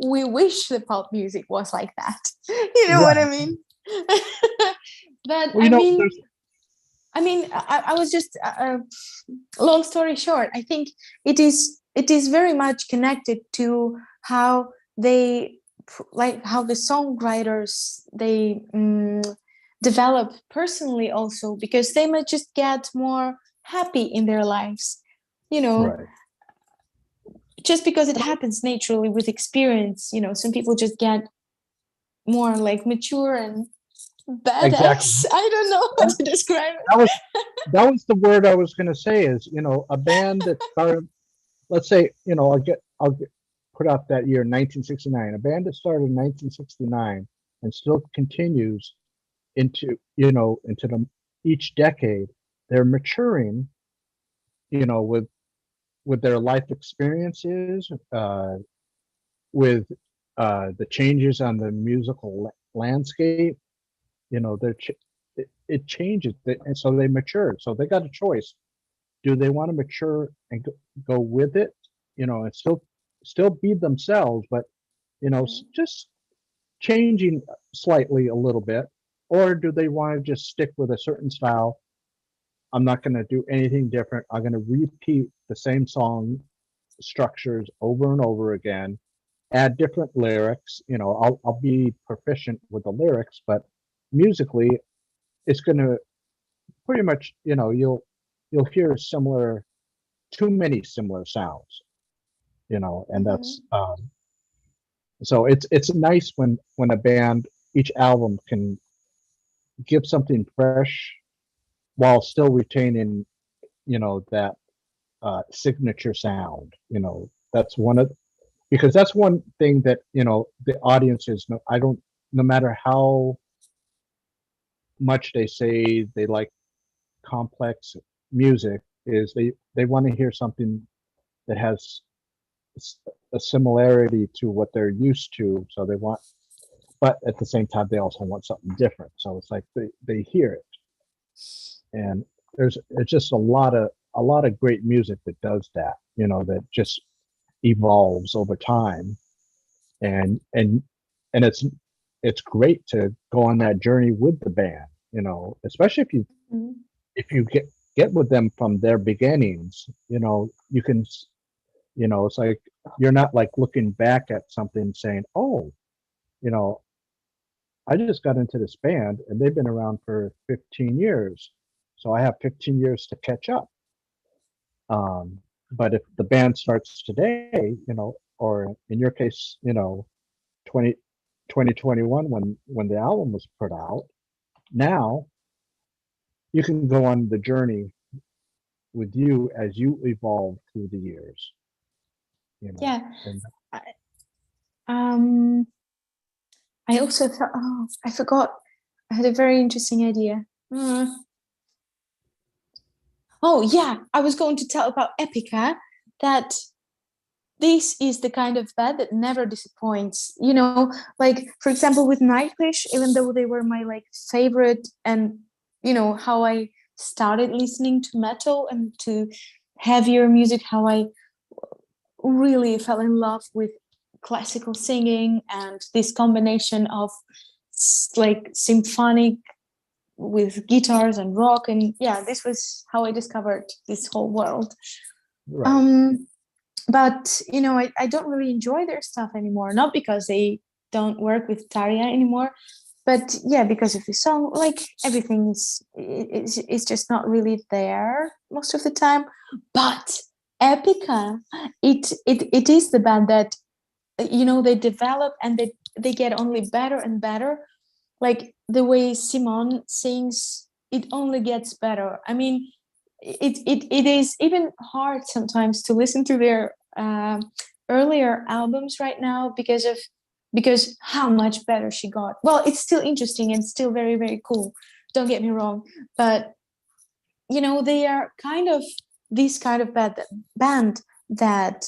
we wish the pop music was like that. You know what I Right. mean? But Well, you know, there's I was just long story short, I think it is very much connected to how they, like how the songwriters, they develop personally also, because they might just get more happy in their lives, you know right. just because it happens naturally with experience. Some people just get more like mature and Exactly. badass. I don't know how That, to describe that was it. that was the word I was going to say. Is a band that started. Let's say I'll put out that year 1969. A band that started in 1969 and still continues into each decade. They're maturing. With their life experiences, with the changes on the musical landscape. It changes, and so they matured. So they got a choice. Do they want to mature and go with it, and still be themselves, but Mhm. just changing slightly a little bit, or do they want to just stick with a certain style? I'm not going to do anything different. I'm going to repeat the same song structures over and over again, add different lyrics. I'll be proficient with the lyrics, but musically, it's going to pretty much, you'll hear too many similar sounds, and that's Mhm. so it's nice when a band, each album can give something fresh while still retaining, that signature sound. That's one of because that's one thing that the audience is. No, I don't. No matter how much they say they like complex music, is they want to hear something that has a similarity to what they're used to. So they want, but at the same time, they also want something different. So it's like they hear it, and it's just a lot of great music that does that. That just evolves over time, and it's great to go on that journey with the band. Especially if you Mhm. if you get with them from their beginnings, you can, it's like you're not like looking back at something saying, oh, you know, I just got into this band and they've been around for 15 years. So I have 15 years to catch up. But if the band starts today, or in your case, 20 2021 when the album was put out, now you can go on the journey with you as you evolve through the years, Yeah. and I, um, I also thought, oh, I forgot. I had a very interesting idea. Oh, yeah. I was going to tell about Epica that this is the kind of band that never disappoints. Like, for example, with Nightwish, even though they were my like favorite, and how I started listening to metal and to heavier music, how I really fell in love with classical singing and this combination of like symphonic with guitars and rock, and yeah, this was how I discovered this whole world. right, But I don't really enjoy their stuff anymore, not because they don't work with Tarja anymore, but yeah, because of the song, like everything is just not really there most of the time. But Epica, it is the band that they develop, and they get only better and better. Like the way Simon sings, it only gets better. I mean, it is even hard sometimes to listen to their earlier albums right now because how much better she got. Well, it's still interesting and still very, very cool, don't get me wrong, but they are kind of this kind of band that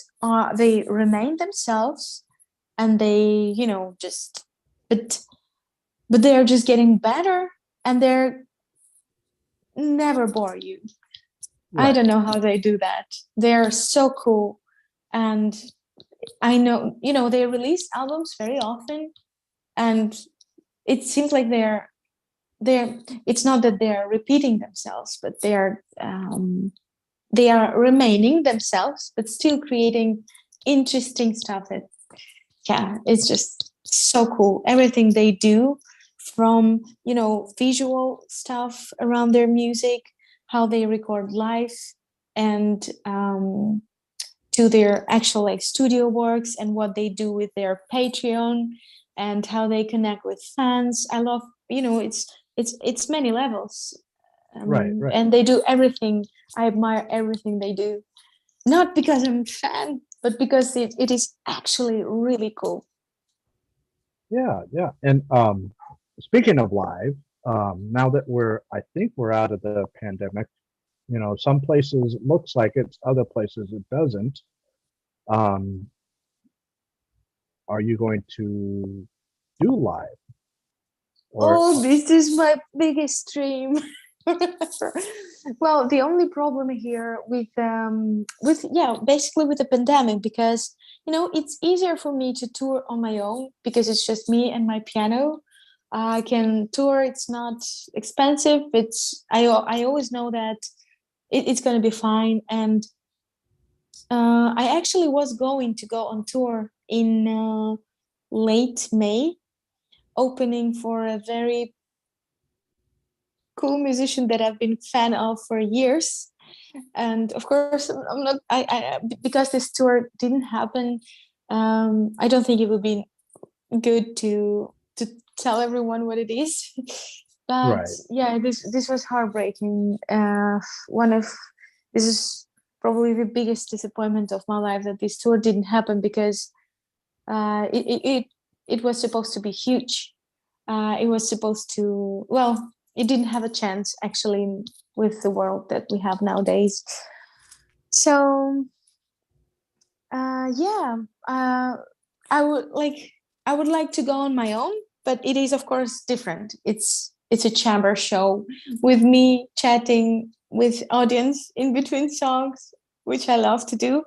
they remain themselves, and they just but they're just getting better, and they're never bore you. I right, don't know how they do that. They're so cool. And I know, they release albums very often, and it seems like it's not that they're repeating themselves, but they are remaining themselves, but still creating interesting stuff that, yeah, it's just so cool. Everything they do, from, visual stuff around their music, how they record live, and to their actual like studio works, and what they do with their Patreon, and how they connect with fans. I love, it's many levels, right, right. and they do everything. I admire everything they do, not because I'm a fan, but because it is actually really cool. Yeah, yeah. And speaking of live, now that I think we're out of the pandemic, some places it looks like it's, other places it doesn't. Um, are you going to do live? Or Oh, this is my biggest dream. Well, the only problem here with yeah, basically with the pandemic, because it's easier for me to tour on my own because it's just me and my piano. I can tour. It's not expensive. I always know that it's going to be fine. And I actually was going to go on tour in late May, opening for a very cool musician that I've been fan of for years. And of course, I'm not. Because this tour didn't happen. I don't think it would be good to tell everyone what it is. But right, yeah, this was heartbreaking. One of This is probably the biggest disappointment of my life, that this tour didn't happen, because it was supposed to be huge. It was supposed to, well, it didn't have a chance actually with the world that we have nowadays. So yeah, I would like I would like to go on my own, but it is of course different. It's a chamber show with me chatting with audience in between songs, which I love to do.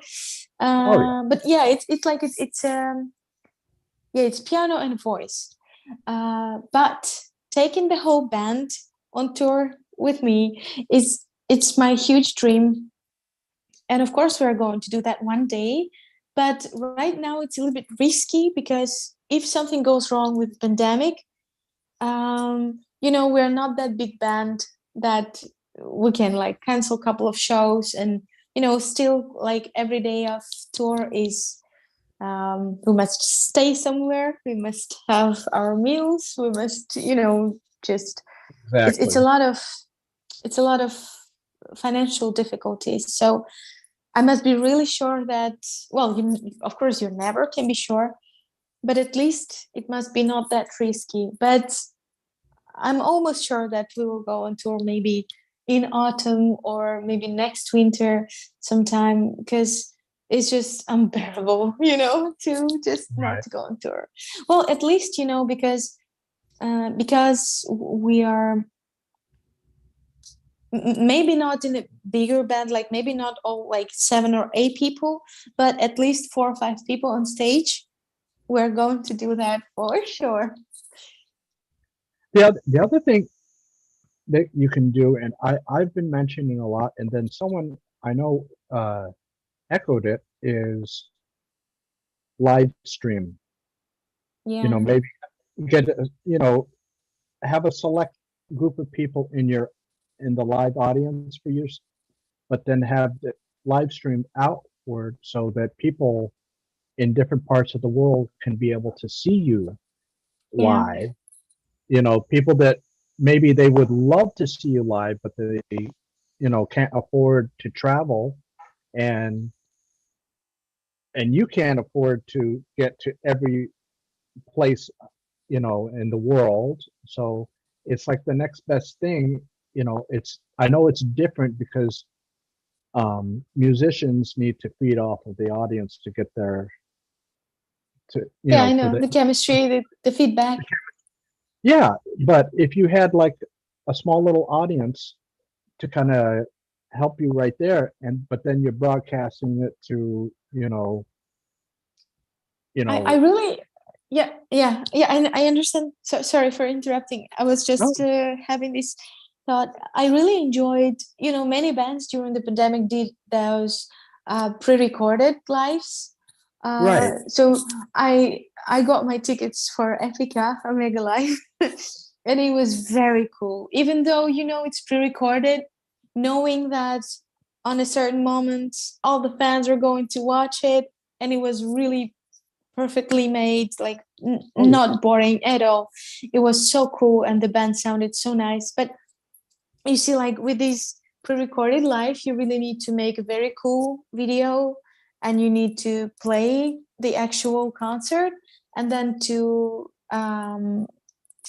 oh yeah, But yeah, it's like it's yeah, it's piano and voice. But taking the whole band on tour with me it's my huge dream. And of course, we're going to do that one day. But right now, it's a little bit risky because if something goes wrong with the pandemic, we're not that big band that we can like cancel a couple of shows and, still like every day of tour is we must stay somewhere, we must have our meals, we must, just it's Exactly. a lot of financial difficulties. So I must be really sure that, well, of course, you never can be sure, but at least it must be not that risky. But I'm almost sure that we will go on tour maybe in autumn or maybe next winter sometime, because it's just unbearable, to just not Right. to go on tour. Well, at least, because we are maybe not in a bigger band, like maybe not all like 7 or 8 people, but at least 4 or 5 people on stage. We're going to do that for sure. The other thing that you can do, and I've been mentioning a lot, and then someone I know echoed it, is live stream. Yeah, Maybe get have a select group of people in the live audience for you, but then have the live stream outward so that people in different parts of the world can be able to see you yeah. live. People that maybe they would love to see you live, but they can't afford to travel, and you can't afford to get to every place in the world. So it's like the next best thing. I know it's different because musicians need to feed off of the audience to get their to Yeah, I for know the the chemistry, the feedback. yeah. But if you had like a small little audience to kind of help you right there, but then you're broadcasting it to you I know really, yeah. I understand. So sorry for interrupting. I was no, just having this thought. I really enjoyed, many bands during the pandemic did those pre-recorded lives. right. So I got my tickets for Epica, a mega live, and it was very cool. Even though it's pre-recorded, knowing that on a certain moment all the fans are going to watch it, and it was really perfectly made, like Oh yeah. not boring at all. It was so cool, and the band sounded so nice. But you see, like with this pre-recorded live, you really need to make a very cool video, and you need to play the actual concert, and then to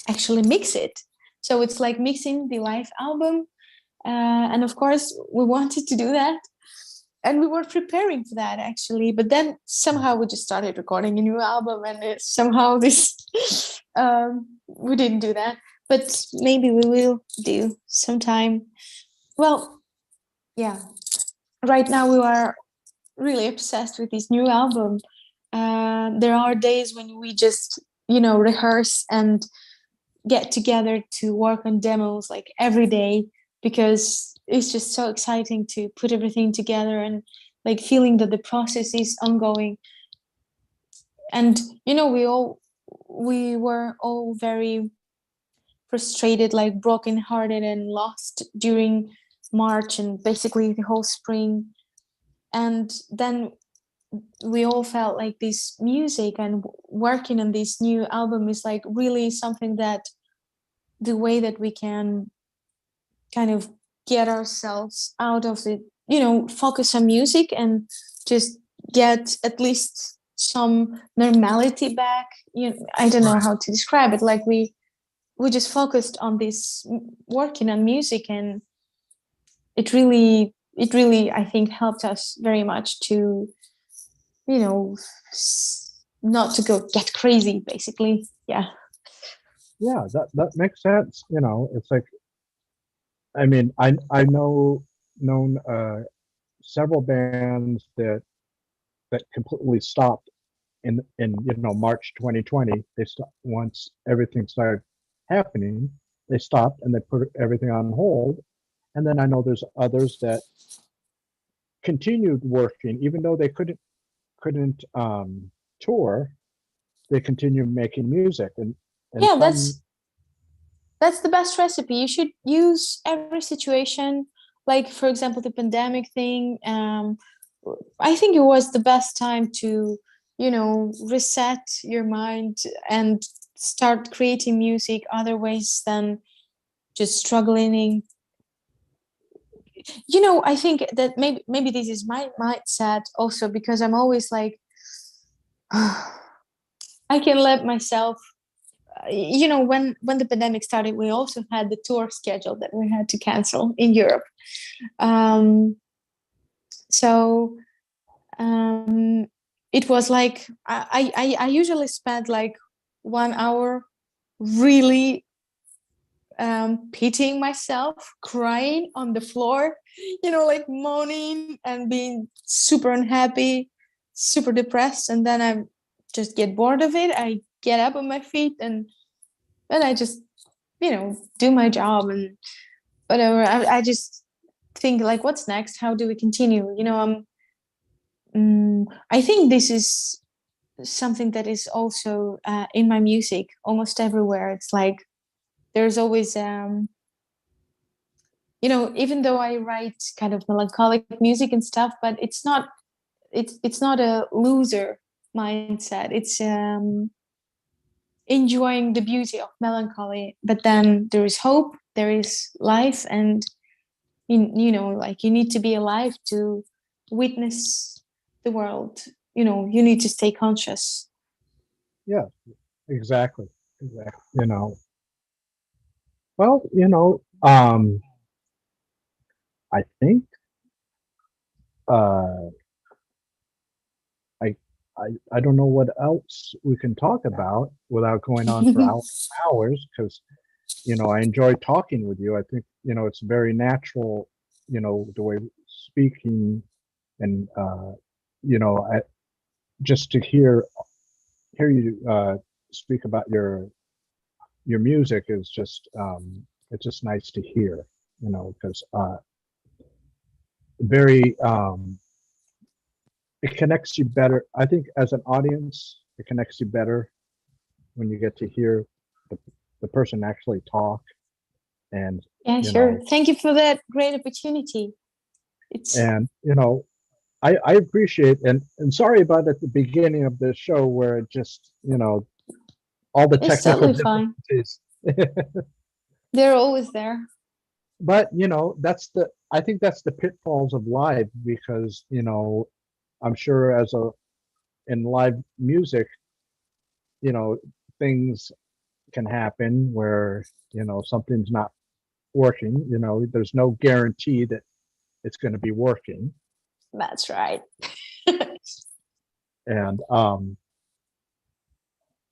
actually mix it. So it's like mixing the live album, and of course we wanted to do that, and we were preparing for that actually, but then somehow we just started recording a new album, and somehow this we didn't do that, but maybe we will do sometime. Well, yeah, right now we are really obsessed with this new album. There are days when we just rehearse and get together to work on demos like every day, because it's just so exciting to put everything together and like feeling that the process is ongoing. And we were all very frustrated, like brokenhearted and lost during March and basically the whole spring. And then we all felt like this music and working on this new album is like really something that the way that we can kind of get ourselves out of the focus on music and just get at least some normality back. I don't know Right. how to describe it. Like we just focused on this working on music, and it really I think helped us very much to you know not to go get crazy basically. Yeah. Yeah, that makes sense. It's like, I mean, I known several bands that completely stopped in March 2020. They stopped once everything started happening. They stopped and they put everything on hold, And then I know there's others that continued working, even though they couldn't tour, they continue making music. And Yeah, some, that's the best recipe. You should use every situation, like for example the pandemic thing. I think it was the best time to, reset your mind and start creating music other ways than just struggling. I think that maybe this is my mindset also, because I'm always like, I can let myself, when the pandemic started, we also had the tour schedule that we had to cancel in Europe. um so um it was like I usually spent like 1 hour really pitying myself, crying on the floor, like moaning and being super unhappy, super depressed. And then I just get bored of it. I get up on my feet and I just, do my job and whatever. I just think like, what's next? How do we continue? I think this is something that is also in my music almost everywhere. It's like there's always even though I write kind of melancholic music and stuff, but it's not a loser mindset. It's enjoying the beauty of melancholy, but then there is hope, there is life, and like you need to be alive to witness the world. You need to stay conscious. yeah, exactly, exactly. Well, I think uh, I, I don't know what else we can talk about without going on for hours, because I enjoy talking with you. I think it's very natural, the way speaking, and just to hear you speak about your music is just it's just nice to hear, because very it connects you better. I think as an audience, it connects you better when you get to hear the, the person actually talk. And Yeah, you sure. know Thank you for that great opportunity. It's and I appreciate, and sorry about at the beginning of the show where it just all the it's technical totally fine. difficulties. They're always there. But I think that's the pitfalls of live, because I'm sure as a in live music, you know things can happen where something's not working. There's no guarantee that it's going to be working. That's right. And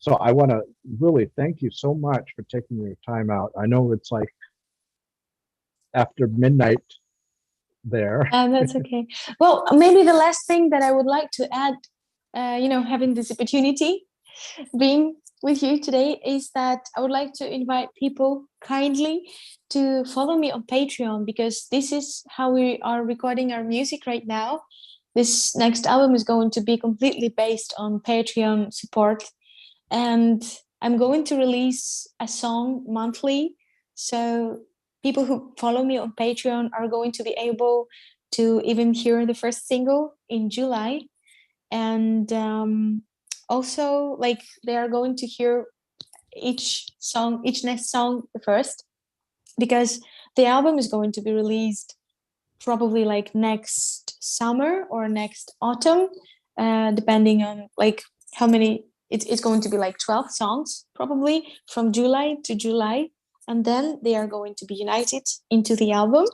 so I want to really thank you so much for taking your time out. I know it's like after midnight there. That's okay. Well, maybe the last thing that I would like to add, having this opportunity, being with you today, is that I would like to invite people kindly to follow me on Patreon, because this is how we are recording our music right now. This next album is going to be completely based on Patreon support, and I'm going to release a song monthly. So people who follow me on Patreon are going to be able to even hear the first single in July. And also, like, they are going to hear each next song first, because the album is going to be released probably like next summer or next autumn, depending on like how many. It's going to be like 12 songs probably from July to July, and then they are going to be united into the album.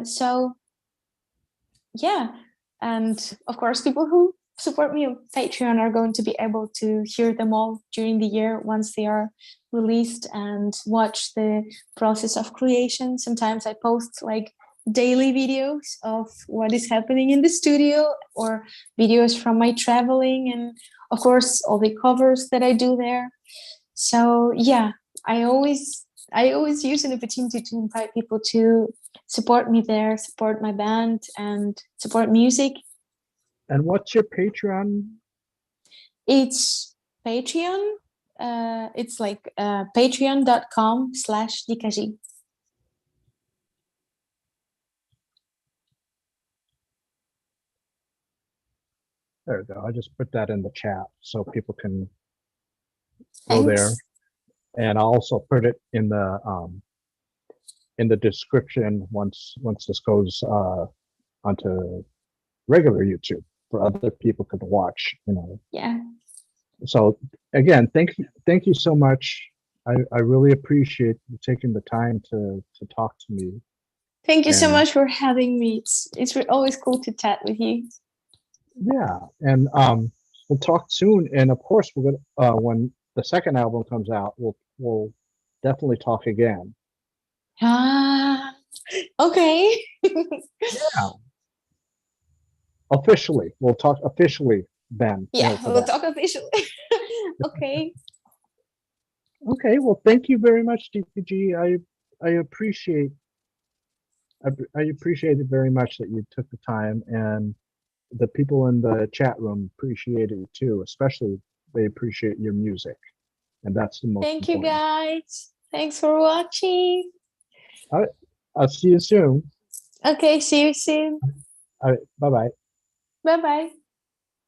So yeah, and of course people who support me on Patreon are going to be able to hear them all during the year once they are released, and watch the process of creation. Sometimes I post like daily videos of what is happening in the studio, or videos from my traveling, and of course all the covers that I do there. So yeah, I always I always use an opportunity to invite people to support me there, support my band, and support music. And what's your Patreon? It's Patreon. It's like patreon.com/Dikajee. There we go. I just put that in the chat so people can go there. Thanks. And I'll also put it in the description once this goes onto regular YouTube for other people to watch, you know. Yeah. So again, thank you so much. I really appreciate you taking the time to talk to me. Thank you so And much for having me. It's always cool to chat with you. yeah, and we'll talk soon. And of course, we're gonna when the second album comes out, we'll definitely talk again. Ah, okay. Yeah, officially, we'll talk officially then. You know, Yeah, for we'll that. talk officially. Okay. Okay, well, thank you very much, DPG. I appreciate I appreciate it very much that you took the time, and the people in the chat room appreciate it too. Especially they appreciate your music, and that's the most Thank you, important. guys. Thanks for watching. All right, I'll see you soon. Okay, see you soon. All right, bye bye. Bye bye.